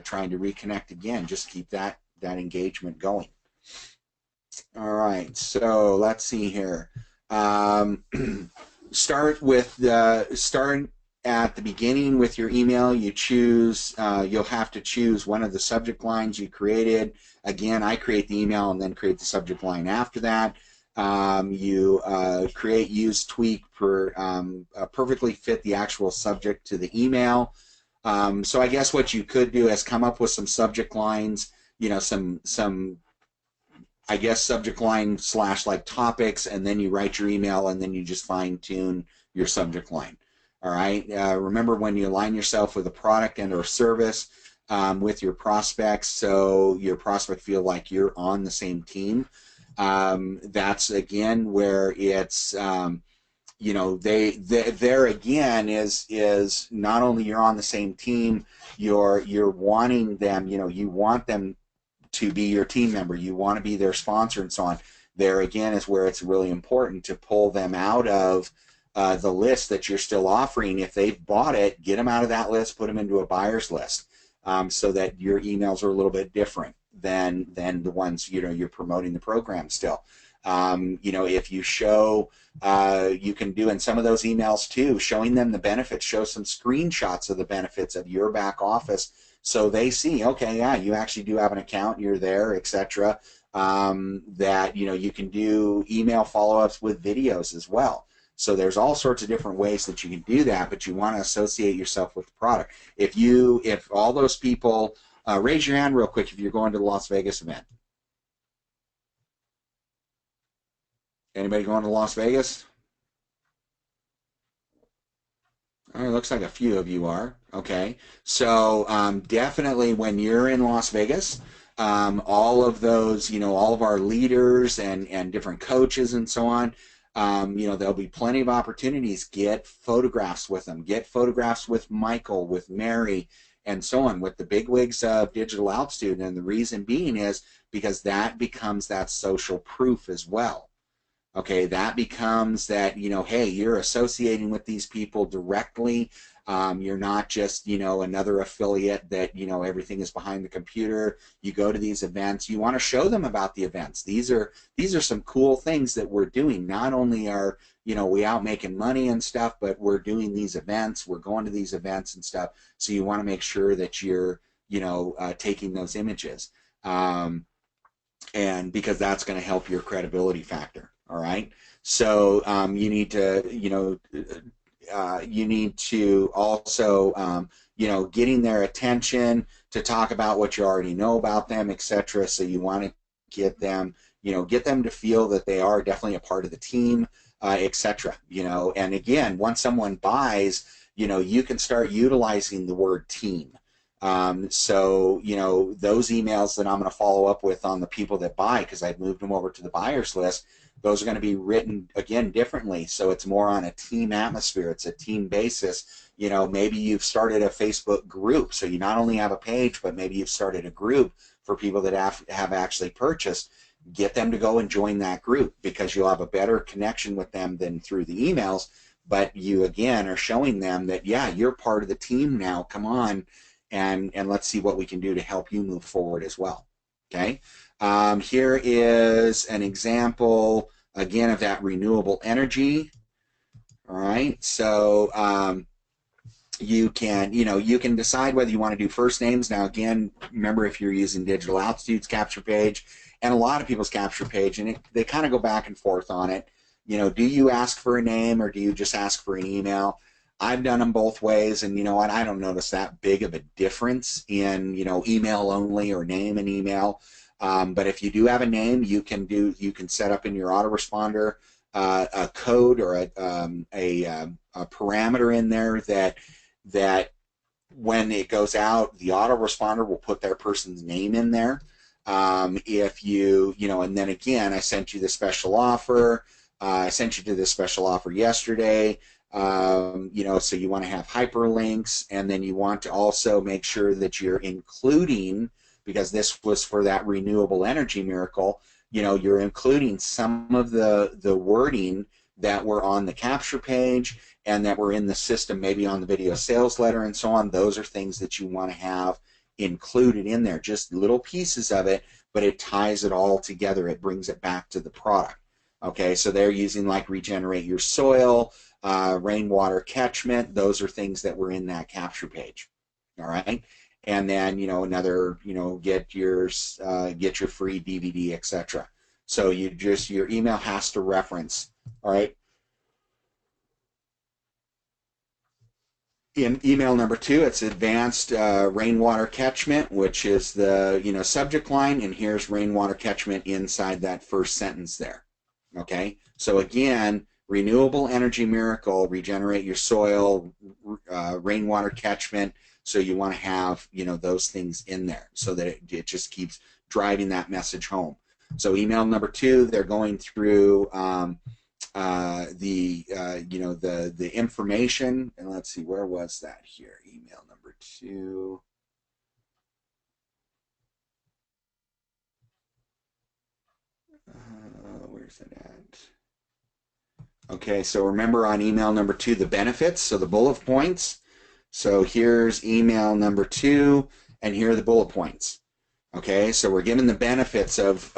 trying to reconnect again, just keep that engagement going. All right, so let's see here. Start at the beginning with your email. You choose. You'll have to choose one of the subject lines you created. Again, I create the email and then create the subject line after that. You create, use, tweak, perfectly fit the actual subject to the email. So I guess what you could do is come up with some subject lines, some I guess subject line slash like topics, and then you write your email, and then you just fine tune your subject line. All right. Remember, when you align yourself with a product and or service with your prospects, so your prospect feel like you're on the same team. That's again where it's they there again is not only you're on the same team, you're wanting them, you want them to be your team member, you want to be their sponsor and so on. There again is where it's really important to pull them out of the list that you're still offering. If they've bought it, get them out of that list, put them into a buyer's list, so that your emails are a little bit different than the ones you're promoting the program still. If you show, you can do in some of those emails too, showing them the benefits, show some screenshots of the benefits of your back office, so they see, okay, yeah, you actually do have an account, you're there, etc. That you can do email follow-ups with videos as well. So there's all sorts of different ways that you can do that, but you want to associate yourself with the product. If all those people, raise your hand real quick if you're going to the Las Vegas event. Anybody going to Las Vegas? Oh, it looks like a few of you are. Okay. So definitely when you're in Las Vegas, all of those, all of our leaders and different coaches and so on, there'll be plenty of opportunities. Get photographs with them. Get photographs with Michael, with Mary, and so on, with the bigwigs of Digital Altitude. And the reason being is because that becomes that social proof as well. Okay, that becomes that, hey, you're associating with these people directly. You're not just, another affiliate that, everything is behind the computer. You go to these events. You want to show them about the events. These are some cool things that we're doing. Not only are, we out making money and stuff, but we're doing these events. We're going to these events and stuff. So you want to make sure that you're, taking those images. And because that's going to help your credibility factor. All right. So you need to, you need to also, getting their attention to talk about what you already know about them, etc. So you want to get them, get them to feel that they are definitely a part of the team, etc. And again, once someone buys, you can start utilizing the word team. So, those emails that I'm going to follow up with on the people that buy, because I've moved them over to the buyers list, those are going to be written, again, differently. So it's more on a team atmosphere. It's a team basis. Maybe you've started a Facebook group. So you not only have a page, but maybe you've started a group for people that have actually purchased. Get them to go and join that group, because you'll have a better connection with them than through the emails. But you, again, are showing them that, yeah, you're part of the team now. Come on. And let's see what we can do to help you move forward as well. Okay. Here is an example, again, of that renewable energy. All right. So you can, you can decide whether you want to do first names. Now, again, remember, if you're using Digital Altitude's capture page and a lot of people's capture page, and they kind of go back and forth on it. Do you ask for a name, or do you just ask for an email? I've done them both ways, and what, I don't notice that big of a difference in email only or name and email. But if you do have a name, you can set up in your autoresponder a code or a parameter in there that when it goes out, the autoresponder will put their person's name in there. If you and then again, I sent you the special offer. I sent you to this special offer yesterday. So you want to have hyperlinks, and then you want to also make sure that you're including, because this was for that renewable energy miracle, you're including some of the wording that were on the capture page and that were in the system, maybe on the video sales letter and so on. Those are things that you want to have included in there, just little pieces of it, but it ties it all together. It brings it back to the product. Okay, so they're using like regenerate your soil, rainwater catchment. Those are things that were in that capture page. All right, and then another get your free DVD, etc. So your email has to reference. All right. In email number 2, it's advanced rainwater catchment, which is the subject line, and here's rainwater catchment inside that first sentence there. Okay, so again, renewable energy miracle, regenerate your soil, rainwater catchment. So you want to have those things in there so that it just keeps driving that message home. So email number 2, they're going through the information, and let's see, where was that here? Email number 2. Where's it at? Okay, so remember on email number 2, the benefits, so the bullet points. So here's email number 2, and here are the bullet points. Okay, so we're given the benefits of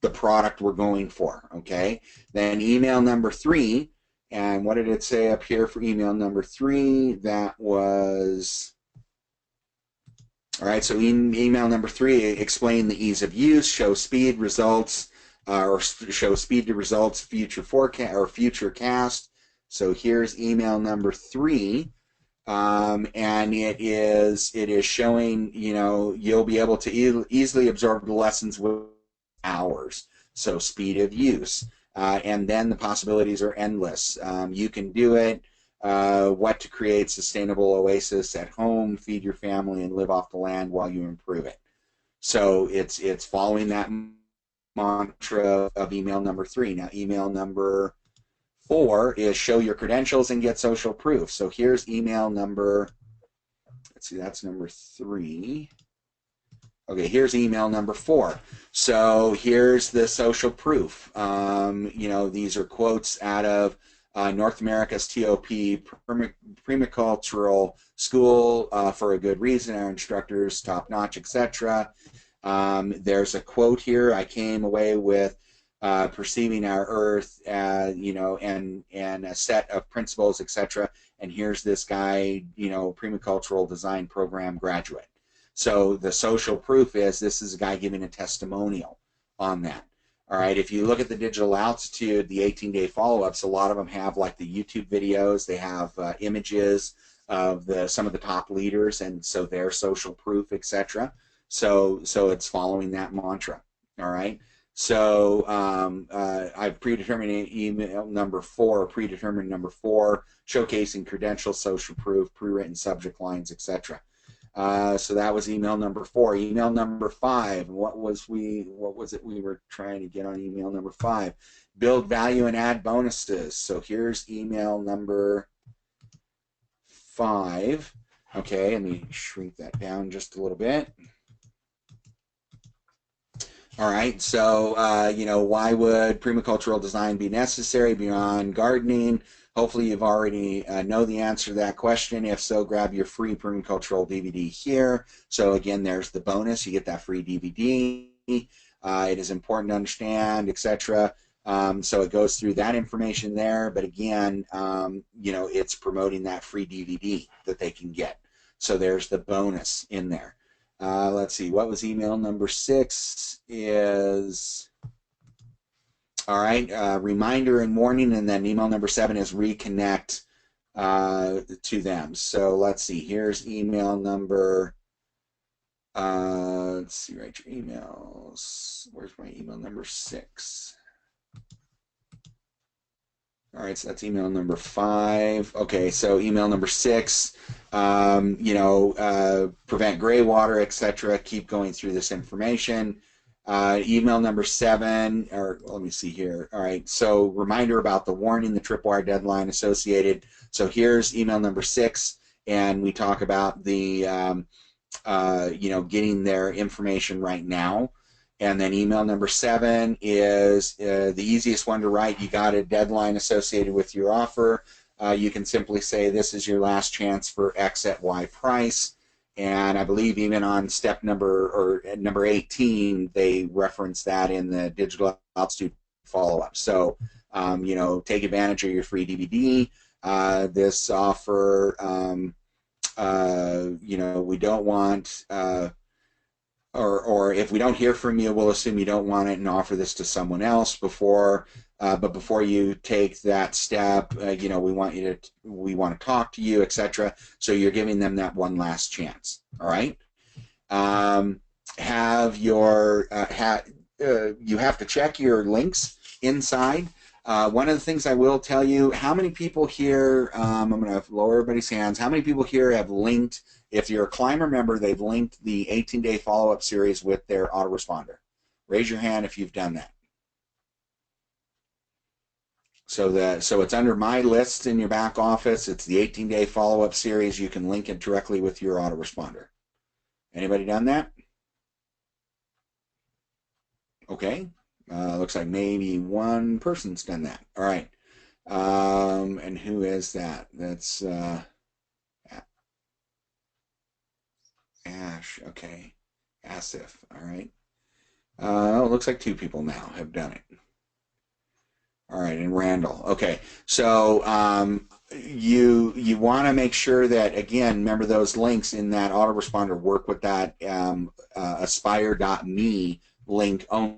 the product we're going for. Okay, then email number 3, and what did it say up here for email number 3? That was, all right, so email number 3, explain the ease of use, show speed, results, or show speed to results, future forecast or future cast. So here's email number 3. And it is showing, you'll be able to easily absorb the lessons with hours. So speed of use. And then the possibilities are endless. You can do it. What to create sustainable oasis at home, feed your family, and live off the land while you improve it. So it's following that mantra of email number 3. Now, email number 4 is show your credentials and get social proof. So here's email number, let's see, that's number 3. Okay, here's email number 4. So here's the social proof. These are quotes out of North America's TOP Permacultural School for a good reason. Our instructors top notch, etc. There's a quote here. I came away with perceiving our earth, and a set of principles, etc. And here's this guy, permacultural design program graduate. So the social proof is this is a guy giving a testimonial on that. All right, if you look at the digital altitude, the 18-day follow-ups, a lot of them have like the YouTube videos. They have images of some of the top leaders, and so their social proof, etc. So it's following that mantra. All right. So I've predetermined email number 4, showcasing credentials, social proof, pre-written subject lines, etc. So that was email number 4. Email number 5. What was it we were trying to get on email number 5? Build value and add bonuses. So here's email number 5. Okay, let me shrink that down just a little bit. All right, so why would permacultural design be necessary beyond gardening? Hopefully you've already know the answer to that question. If so, grab your free permacultural DVD here. So again, there's the bonus. You get that free DVD. It is important to understand, etc. So it goes through that information there. But again, it's promoting that free DVD that they can get. So there's the bonus in there. Let's see, what was email number 6 is, all right, reminder and warning, and then email number 7 is reconnect to them. So let's see, here's email number, let's see, write your emails. Where's my email number 6? All right, so that's email number 5. Okay, so email number 6, prevent gray water, etc. Keep going through this information. Email number 7, or let me see here. All right, so reminder about the warning, the tripwire deadline associated. So here's email number 6, and we talk about the, getting their information right now. And then email number 7 is the easiest one to write. You got a deadline associated with your offer. You can simply say this is your last chance for X at Y price. And I believe even on step number 18, they reference that in the digital altitude follow-up. So, take advantage of your free DVD. This offer, we don't want. or if we don't hear from you, we'll assume you don't want it and offer this to someone else before. But before you take that step, you know, we want to talk to you, etc. So you're giving them that one last chance. All right. Have your you have to check your links inside. One of the things I will tell you, how many people here, I'm going to lower everybody's hands, how many people here have linked, if you're a Climber member, they've linked the 18-day follow-up series with their autoresponder? Raise your hand if you've done that. So it's under My List in your back office. It's the 18-day follow-up series. You can link it directly with your autoresponder. Anybody done that? Okay. Looks like maybe one person's done that. All right. And who is that? That's Ash. Okay. Asif. All right. It looks like two people now have done it. All right, and Randall. Okay, so you want to make sure that, again, remember those links in that autoresponder work with that aspire.me link only.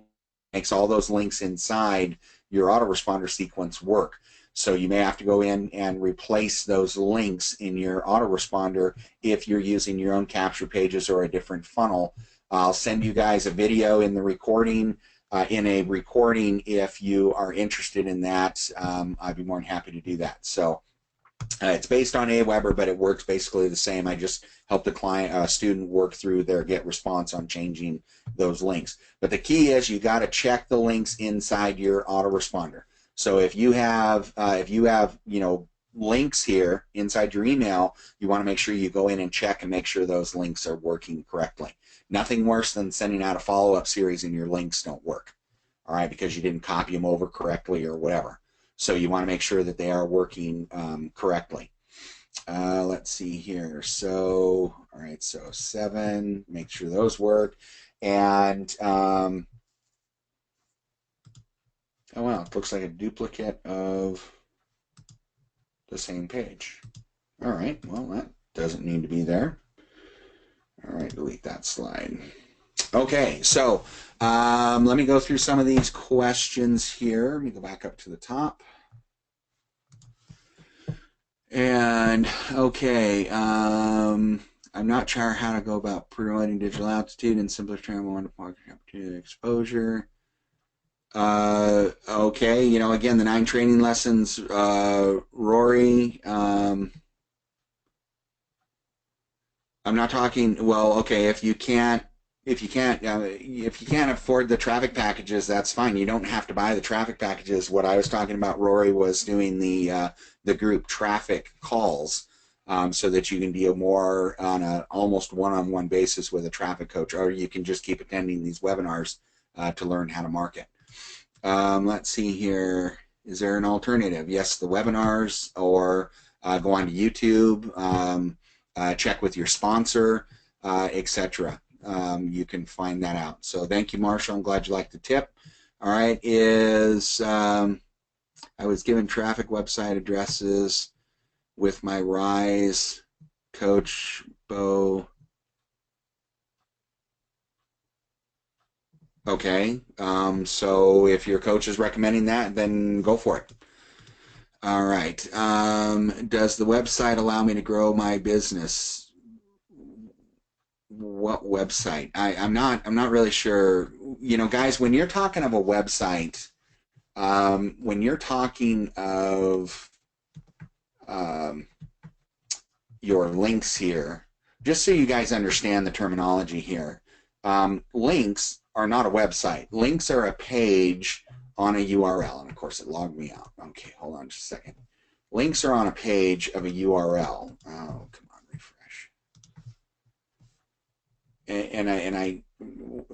Makes all those links inside your autoresponder sequence work. So you may have to go in and replace those links in your autoresponder if you're using your own capture pages or a different funnel. I'll send you guys a video in the recording. If you are interested in that, I'd be more than happy to do that. So it's based on Aweber, but it works basically the same. I just help the student work through their get response on changing those links. But the key is you got to check the links inside your autoresponder. So if you have you know, links here inside your email, you want to make sure you go in and check and make sure those links are working correctly. Nothing worse than sending out a follow-up series and your links don't work, all right, because you didn't copy them over correctly or whatever. So you want to make sure that they are working correctly. Let's see here. So, all right, so 7, make sure those work. And, oh, wow, it looks like a duplicate of the same page. All right, well, that doesn't need to be there. All right, delete that slide. Okay, so let me go through some of these questions here. Let me go back up to the top. And, okay, I'm not sure how to go about promoting digital altitude and simplest term one to market opportunity exposure. Okay, you know, again, the 9 training lessons, Rory, I'm not talking, well, okay, if you can't afford the traffic packages, that's fine. You don't have to buy the traffic packages. What I was talking about, Rory, was doing the group traffic calls so that you can deal more on a almost one-on-one basis with a traffic coach, or you can just keep attending these webinars to learn how to market. Let's see here. Is there an alternative? Yes, the webinars, or go on to YouTube, check with your sponsor, etc. You can find that out. So thank you, Marshall. I'm glad you liked the tip. All right, I was given traffic website addresses with my Rise coach, Bo. Okay, so if your coach is recommending that, then go for it. All right, does the website allow me to grow my business? What website? I'm not really sure. You know, guys, when you're talking of a website, when you're talking of your links here, just so you guys understand the terminology here, links are not a website. Links are a page on a URL, and of course it logged me out. Okay, hold on just a second. Links are on a page of a URL. Oh, come on, refresh. And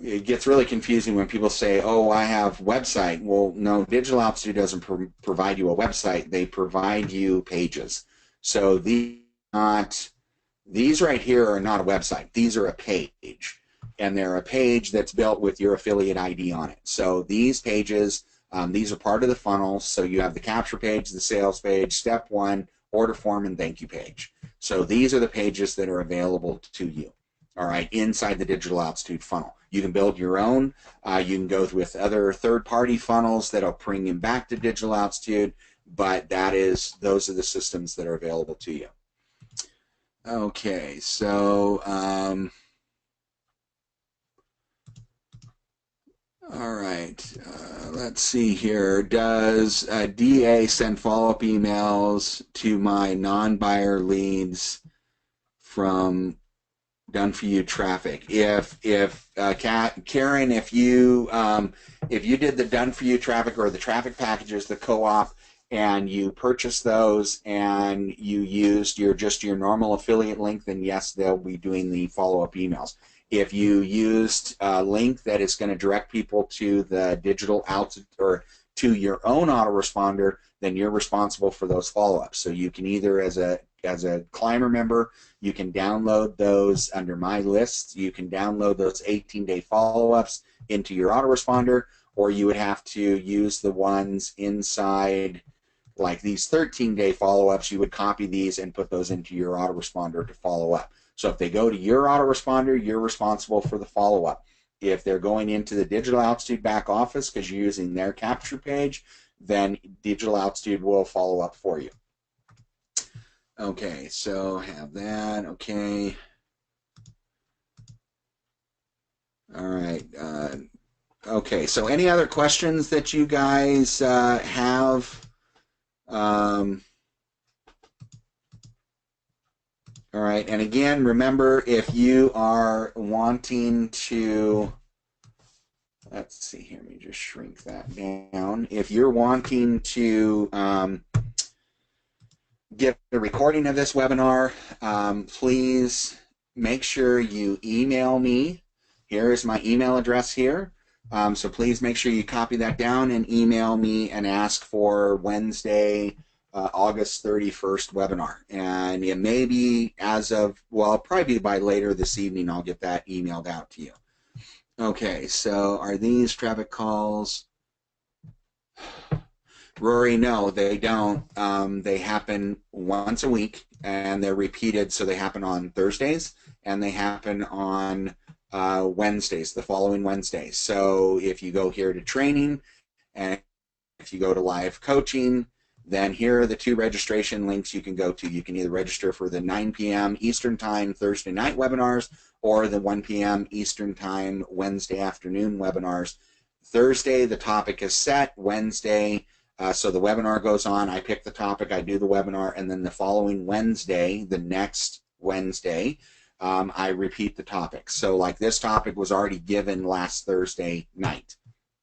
it gets really confusing when people say, oh, I have website. Well, no, Digital Altitude doesn't provide you a website. They provide you pages. So these right here are not a website. These are a page. And they're a page that's built with your affiliate ID on it. So these pages, these are part of the funnel. So you have the capture page, the sales page, step 1, order form, and thank you page. So these are the pages that are available to you. all right, inside the digital altitude funnel. You can build your own. You can go with other third-party funnels that'll bring you back to digital altitude, but those are the systems that are available to you. Okay, so all right, let's see here. Does DA send follow-up emails to my non-buyer leads from done for you traffic? If Karen, if you did the done for you traffic or the traffic packages, the co-op, and you purchased those and you used your normal affiliate link, then yes, they'll be doing the follow-up emails. If you used a link that is going to direct people to the digital altitude or to your own autoresponder, then you're responsible for those follow-ups. So you can either, as a climber member, you can download those under my list. You can download those 18-day follow-ups into your autoresponder, or you would have to use the ones inside, like these 13-day follow-ups. You would copy these and put those into your autoresponder to follow up. So if they go to your autoresponder, you're responsible for the follow-up. If they're going into the digital altitude back office because you're using their capture page, then digital altitude will follow up for you. Okay, so have that. Okay. All right. Okay, so any other questions that you guys have? All right, and again, remember, if you are wanting to, let's see here, let me just shrink that down. If you're wanting to get a recording of this webinar, please make sure you email me. Here is my email address here. So please make sure you copy that down and email me and ask for Wednesday, August 31st webinar. And it may be probably by later this evening, I'll get that emailed out to you. Okay, so are these traffic calls? Rory, no, they don't. They happen once a week, and they're repeated, so they happen on Thursdays, and they happen on Wednesdays, the following Wednesday. So if you go here to training, and if you go to live coaching, then here are the two registration links you can go to. You can either register for the 9 p.m. Eastern Time Thursday night webinars or the 1 p.m. Eastern Time Wednesday afternoon webinars. Thursday, the topic is set. Wednesday, so the webinar goes on. I pick the topic, I do the webinar, and then the following Wednesday, the next Wednesday, I repeat the topic. So like this topic was already given last Thursday night.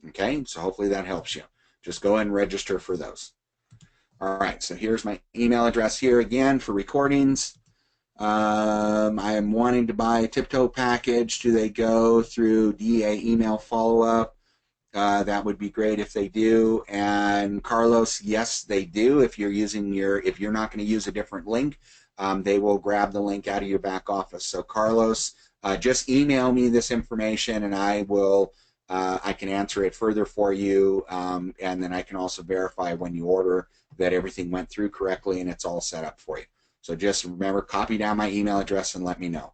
Okay, so hopefully that helps you. Just go ahead and register for those. All right, so here's my email address here again for recordings. I am wanting to buy a Tiptoe package. Do they go through DA email follow-up? That would be great if they do. And Carlos, yes, they do. If you're not going to use a different link, they will grab the link out of your back office. So Carlos, just email me this information, and I can answer it further for you, and then I can also verify when you order that everything went through correctly and it's all set up for you. So just remember, copy down my email address and let me know.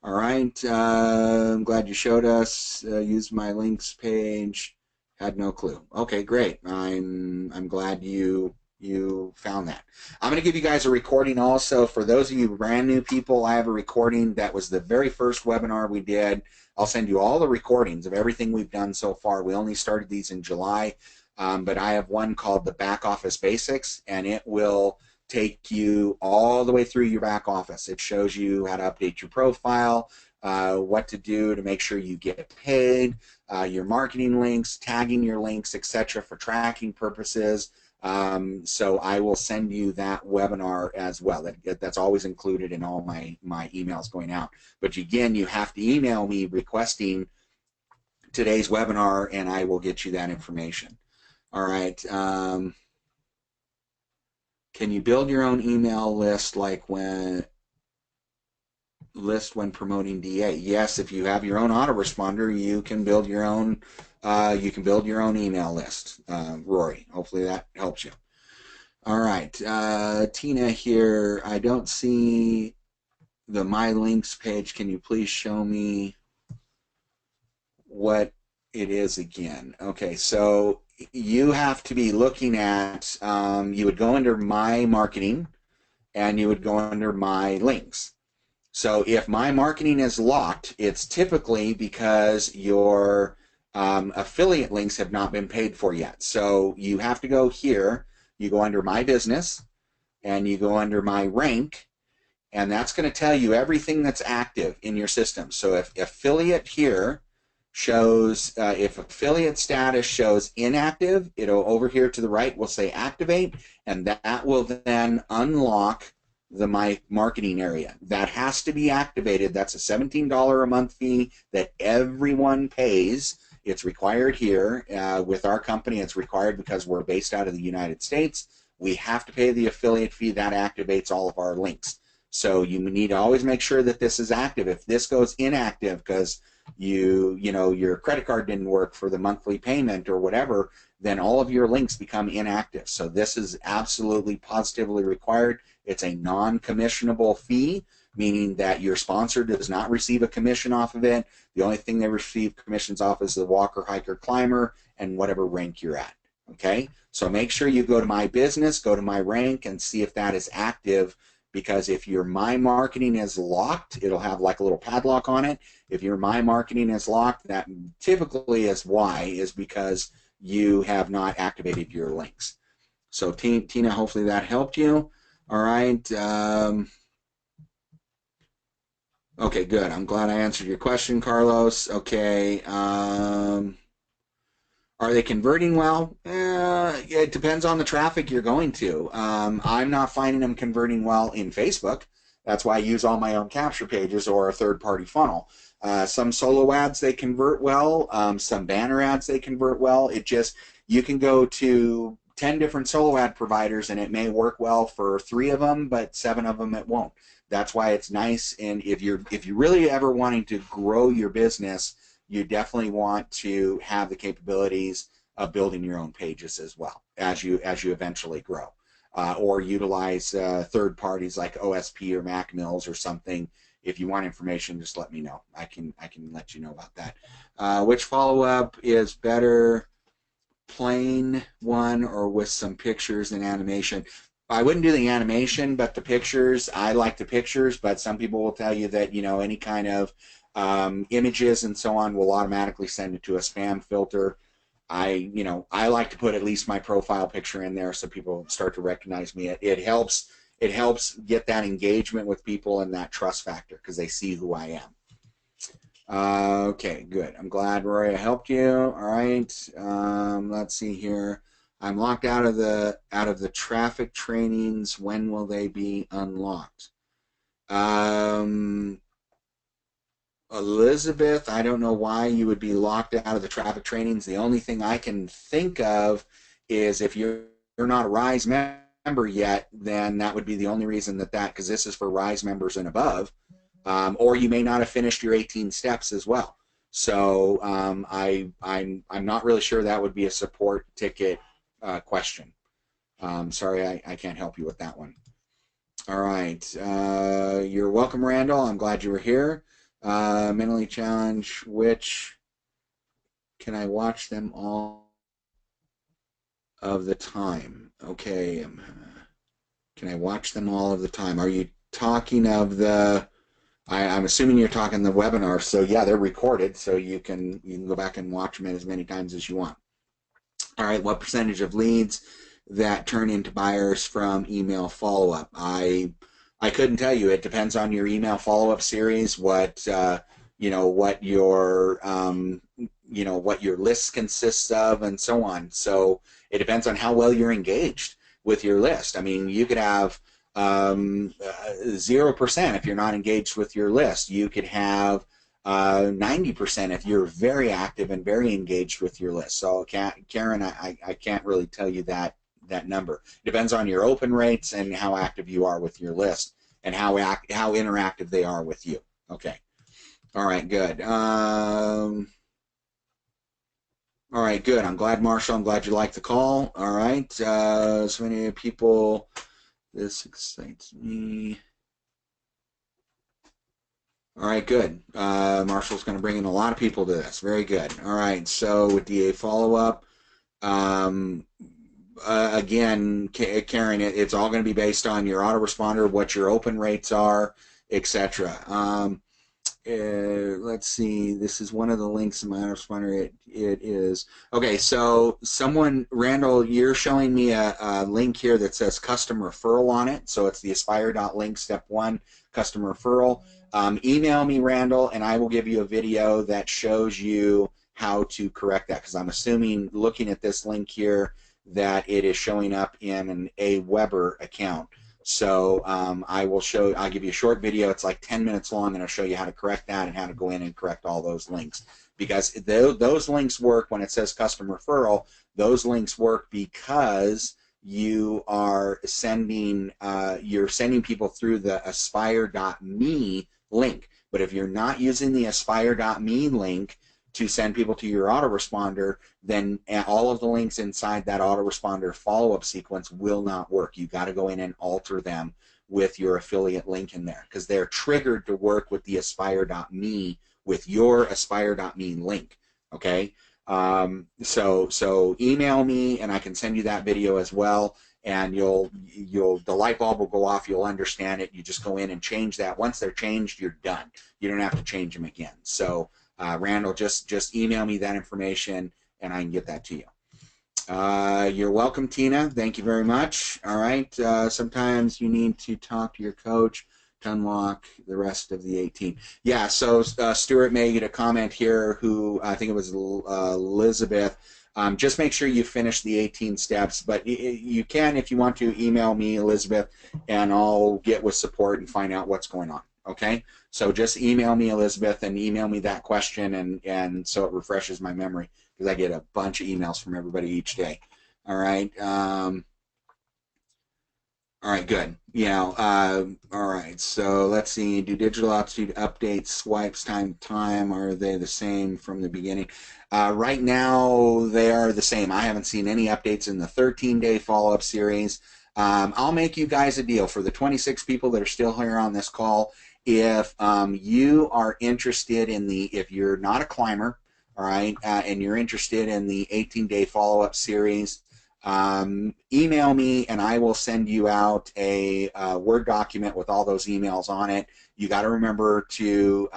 All right, I'm glad you showed us. Use my links page. Had no clue. Okay, great. I'm glad you found that. I'm going to give you guys a recording also. For those of you brand new people, I have a recording that was the very first webinar we did. I'll send you all the recordings of everything we've done so far. We only started these in July, but I have one called the Back Office Basics, and it will take you all the way through your back office. It shows you how to update your profile, what to do to make sure you get paid, your marketing links, tagging your links, etc. for tracking purposes. So I will send you that webinar as well. That's always included in all my emails going out. But again, you have to email me requesting today's webinar, and I will get you that information. All right. Can you build your own email list when promoting DA? Yes, if you have your own autoresponder, you can build your own. You can build your own email list, Rory. Hopefully that helps you. All right, Tina here. I don't see the My Links page, can you please show me what it is again? Okay, so you have to be looking at, you would go under My Marketing and you would go under My Links. So if My Marketing is locked, it's typically because your affiliate links have not been paid for yet. So you have to go here, you go under My Business, and you go under My Rank, and that's going to tell you everything that's active in your system. So if affiliate here shows, if affiliate status shows inactive, it'll over here to the right will say activate, and that will then unlock the My Marketing area. That has to be activated. That's a $17 a month fee that everyone pays. It's required here with our company. It's required because we're based out of the United States. We have to pay the affiliate fee. That activates all of our links. So you need to always make sure that this is active. If this goes inactive because your credit card didn't work for the monthly payment or whatever, then all of your links become inactive. So this is absolutely positively required. It's a non-commissionable fee, meaning that your sponsor does not receive a commission off of it. The only thing they receive commissions off is the walker, hiker, climber, and whatever rank you're at. Okay, so make sure you go to My Business, go to My Rank, and see if that is active, because if your My Marketing is locked, it'll have like a little padlock on it. If your My Marketing is locked, that typically is why, is because you have not activated your links. So Tina, hopefully that helped you. All right. Okay, good. I'm glad I answered your question, Carlos. Okay. Are they converting well? It depends on the traffic you're going to. I'm not finding them converting well in Facebook. That's why I use all my own capture pages or a third-party funnel. Some solo ads, they convert well. Some banner ads, they convert well. It just, you can go to 10 different solo ad providers and it may work well for 3 of them, but 7 of them it won't. That's why it's nice. And if you're really ever wanting to grow your business, you definitely want to have the capabilities of building your own pages as well as you eventually grow, or utilize third parties like OSP or Macmills or something. If you want information, just let me know. I can let you know about that. Which follow-up is better, plain one or with some pictures and animation? I wouldn't do the animation, but the pictures, I like the pictures, but some people will tell you that, any kind of images and so on will automatically send it to a spam filter. I like to put at least my profile picture in there so people start to recognize me. It helps get that engagement with people and that trust factor because they see who I am. Okay, good. I'm glad, Rory, I helped you. All right. Let's see here. I'm locked out of the traffic trainings. When will they be unlocked? Elizabeth, I don't know why you would be locked out of the traffic trainings. The only thing I can think of is if you're not a RISE member yet, then that would be the only reason because this is for RISE members and above, or you may not have finished your 18 steps as well. So I'm not really sure that would be a support ticket question. Sorry, I can't help you with that one. All right. You're welcome, Randall. I'm glad you were here. Mentally challenged, which can I watch them all of the time? Okay. Can I watch them all of the time? Are you talking of I'm assuming you're talking the webinar, so yeah, they're recorded, so you can go back and watch them as many times as you want. All right, what percentage of leads that turn into buyers from email follow-up? I couldn't tell you. It depends on your email follow-up series, what what your list consists of, and so on. So it depends on how well you're engaged with your list. I mean, you could have 0% if you're not engaged with your list. You could have 90% if you're very active and very engaged with your list. So Karen, I can't really tell you that number. It depends on your open rates and how active you are with your list and how interactive they are with you. Okay. All right, good. All right, good. I'm glad, Marshall. I'm glad you liked the call. All right. So many people, this excites me. All right, good. Marshall's going to bring in a lot of people to this. Very good. All right, so with DA follow-up, um, again, Karen, it's all going to be based on your autoresponder, what your open rates are, etc. Let's see. This is one of the links in my autoresponder. It is okay. So someone, Randall, you're showing me a link here that says custom referral on it. So it's the aspire.link step 1 custom referral. Email me, Randall, and I will give you a video that shows you how to correct that, because I'm assuming, looking at this link here, that it is showing up in an Aweber account. So I'll give you a short video. It's like 10 minutes long, and I'll show you how to correct that and how to go in and correct all those links. Because those links work when it says custom referral. Those links work because you are sending you're sending people through the aspire.me link. But if you're not using the aspire.me link to send people to your autoresponder, then all of the links inside that autoresponder follow-up sequence will not work. You got to go in and alter them with your affiliate link in there, because they're triggered to work with the aspire.me, with your aspire.me link. Okay, so email me and I can send you that video as well, and the light bulb will go off. You'll understand it. You just go in and change that. Once they're changed, you're done. You don't have to change them again. So Randall, just email me that information and I can get that to you. You're welcome, Tina. Thank you very much. All right. Sometimes you need to talk to your coach to unlock the rest of the 18. Yeah, so Stuart made a comment here, who I think it was Elizabeth. Just make sure you finish the 18 steps, but you can, if you want to, email me, Elizabeth, and I'll get with support and find out what's going on. Okay, so just email me, Elizabeth, and email me that question, and so it refreshes my memory, because I get a bunch of emails from everybody each day. All right. All right, good. All right, so let's see. Do digital altitude updates, swipes, time to time, are they the same from the beginning? Right now, they are the same. I haven't seen any updates in the 13-day follow-up series. I'll make you guys a deal for the 26 people that are still here on this call. If you are interested in if you're not a climber, all right, and you're interested in the 18-day follow-up series, email me and I will send you out a Word document with all those emails on it. You got to remember to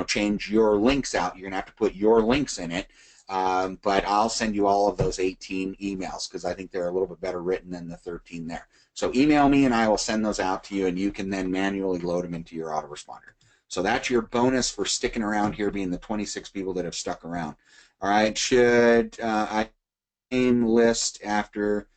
change your links out. You're gonna have to put your links in it, but I'll send you all of those 18 emails, because I think they're a little bit better written than the 13 there. So email me and I will send those out to you, and you can then manually load them into your autoresponder. So that's your bonus for sticking around here, being the 26 people that have stuck around. All right, should I list after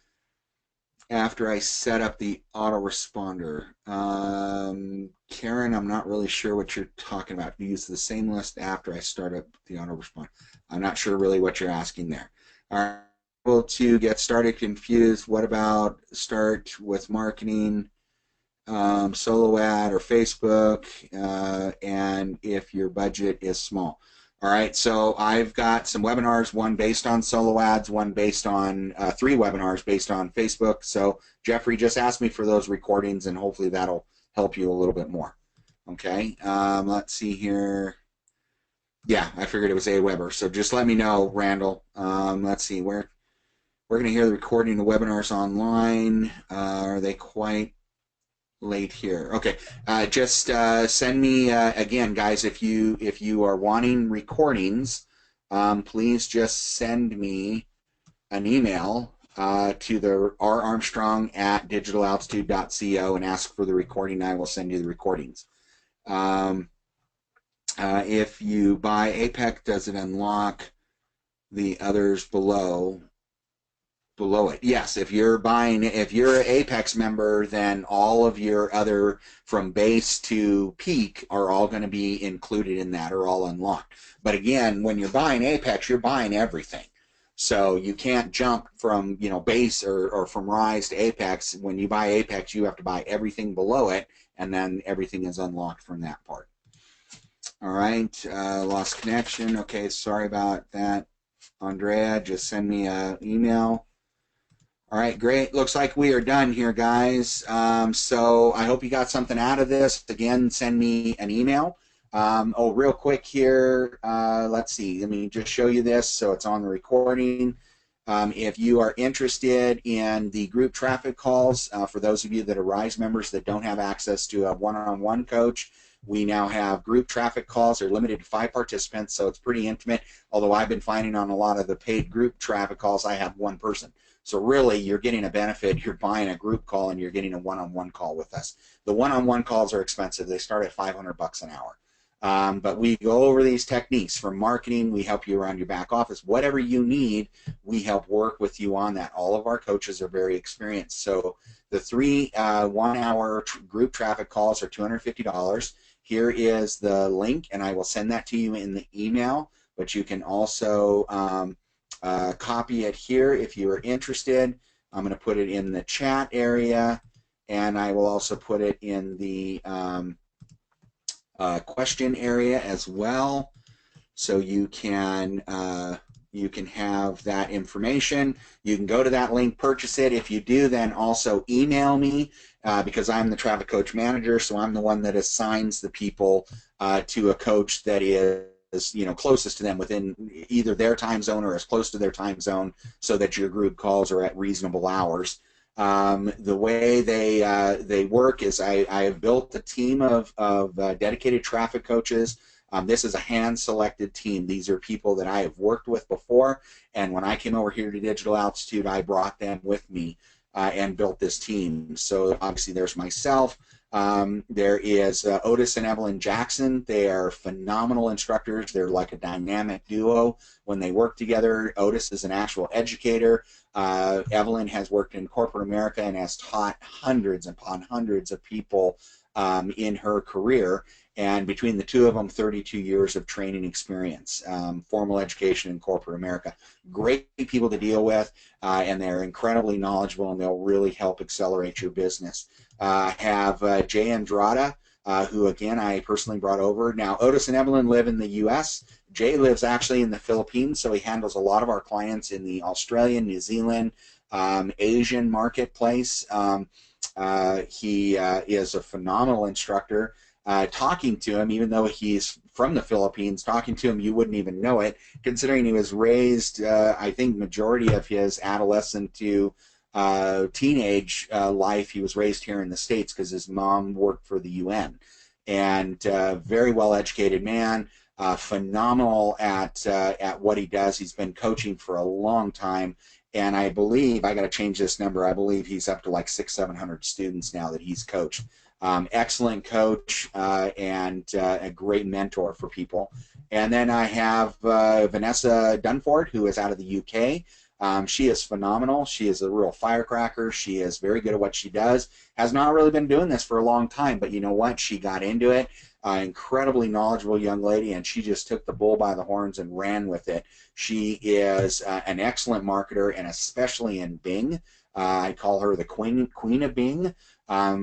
I set up the autoresponder? Karen, I'm not really sure what you're talking about. Use the same list after I start up the autoresponder. I'm not sure really what you're asking there. All right, able to get started confused. What about start with marketing, solo ad or Facebook, and if your budget is small? All right, so I've got some webinars, one based on solo ads, one based on 3 webinars based on Facebook. So Jeffrey, just ask me for those recordings, and hopefully that'll help you a little bit more. Okay, let's see here. Yeah, I figured it was Aweber. So just let me know, Randall. Let's see, we're going to hear the recording of the webinars online. Are they quite late here? Okay, just send me again, guys, if you are wanting recordings, please just send me an email to the rarmstrong@digitalaltitude.co and ask for the recording. I will send you the recordings. If you buy Apex, does it unlock the others below it? Yes, if you're an Apex member, then all of your other, from base to peak, are all going to be included in that, or all unlocked. But again, when you're buying Apex, you're buying everything. So you can't jump from base or from Rise to Apex. When you buy Apex, you have to buy everything below it, and then everything is unlocked from that part. All right, lost connection. Okay, sorry about that, Andrea. Just send me an email. All right, great. Looks like we are done here, guys. So I hope you got something out of this. Again, send me an email Oh, real quick here, let's see. Let me just show you this so it's on the recording. If you are interested in the group traffic calls, for those of you that are RISE members that don't have access to a one-on-one coach, we now have group traffic calls. They're limited to 5 participants, so it's pretty intimate. Although I've been finding on a lot of the paid group traffic calls, I have one person. So really, you're getting a benefit. You're buying a group call and you're getting a one-on-one call with us. The one-on-one calls are expensive. They start at $500 an hour. But we go over these techniques from marketing. We help you around your back office. Whatever you need, we help work with you on that. All of our coaches are very experienced. So the 3 one-hour group traffic calls are $250. Here is the link, and I will send that to you in the email. But you can also copy it here if you are interested. I'm going to put it in the chat area, and I will also put it in the question area as well, so you can have that information. You can go to that link, purchase it. If you do, then also email me because I'm the traffic coach manager, so I'm the one that assigns the people to a coach that is closest to them within either their time zone or as close to their time zone, so that your group calls are at reasonable hours. The way they work is I have built a team of dedicated traffic coaches. This is a hand-selected team. These are people that I have worked with before, and when I came over here to Digital Altitude, I brought them with me and built this team. So obviously there's myself. There is Otis and Evelyn Jackson. They are phenomenal instructors. They're like a dynamic duo when they work together. Otis is an actual educator. Evelyn has worked in corporate America and has taught hundreds upon hundreds of people in her career. And between the two of them, 32 years of training experience, formal education in corporate America. Great people to deal with, and they're incredibly knowledgeable, and they'll really help accelerate your business. I have Jay Andrada, who again I personally brought over. Now Otis and Evelyn live in the U.S. Jay lives actually in the Philippines, so he handles a lot of our clients in the Australian, New Zealand, Asian marketplace. He is a phenomenal instructor. Talking to him, even though he's from the Philippines, talking to him, you wouldn't even know it, considering he was raised, I think, majority of his adolescent to teenage life, he was raised here in the States because his mom worked for the UN. And very well-educated man, phenomenal at what he does. He's been coaching for a long time. And I believe, I got to change this number, I believe he's up to like 600-700 students now that he's coached. Excellent coach and a great mentor for people. And then I have Vanessa Dunford, who is out of the UK. She is phenomenal. She is a real firecracker. She is very good at what she does. Has not really been doing this for a long time, but you know what? She got into it. Incredibly knowledgeable young lady, and she just took the bull by the horns and ran with it. She is an excellent marketer, and especially in Bing. I call her the queen of Bing.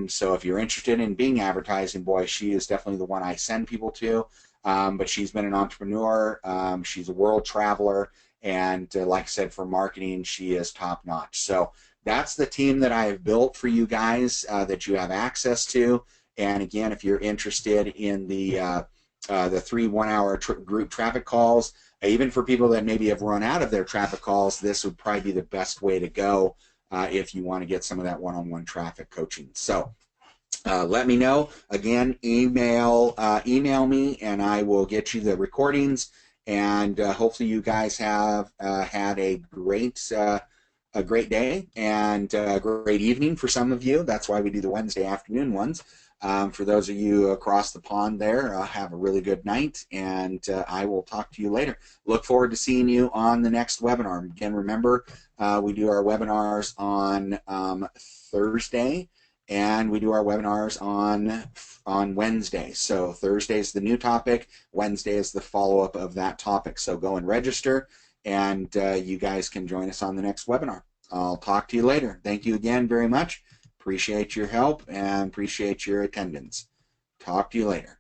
So if you're interested in Bing advertising, boy, she is definitely the one I send people to. But she's been an entrepreneur. She's a world traveler. And like I said, for marketing, she is top-notch. So that's the team that I have built for you guys that you have access to. And again, if you're interested in the 3 one-hour group traffic calls, even for people that maybe have run out of their traffic calls, this would probably be the best way to go if you want to get some of that one-on-one traffic coaching. So let me know. Again, email me, and I will get you the recordings. And hopefully you guys have had a great day and a great evening for some of you. That's why we do the Wednesday afternoon ones. For those of you across the pond there, have a really good night, and I will talk to you later. Look forward to seeing you on the next webinar. Again, remember, we do our webinars on Thursday, and we do our webinars on Wednesday. So Thursday is the new topic, Wednesday is the follow-up of that topic. So go and register, and you guys can join us on the next webinar. I'll talk to you later. Thank you again very much. Appreciate your help and appreciate your attendance. Talk to you later.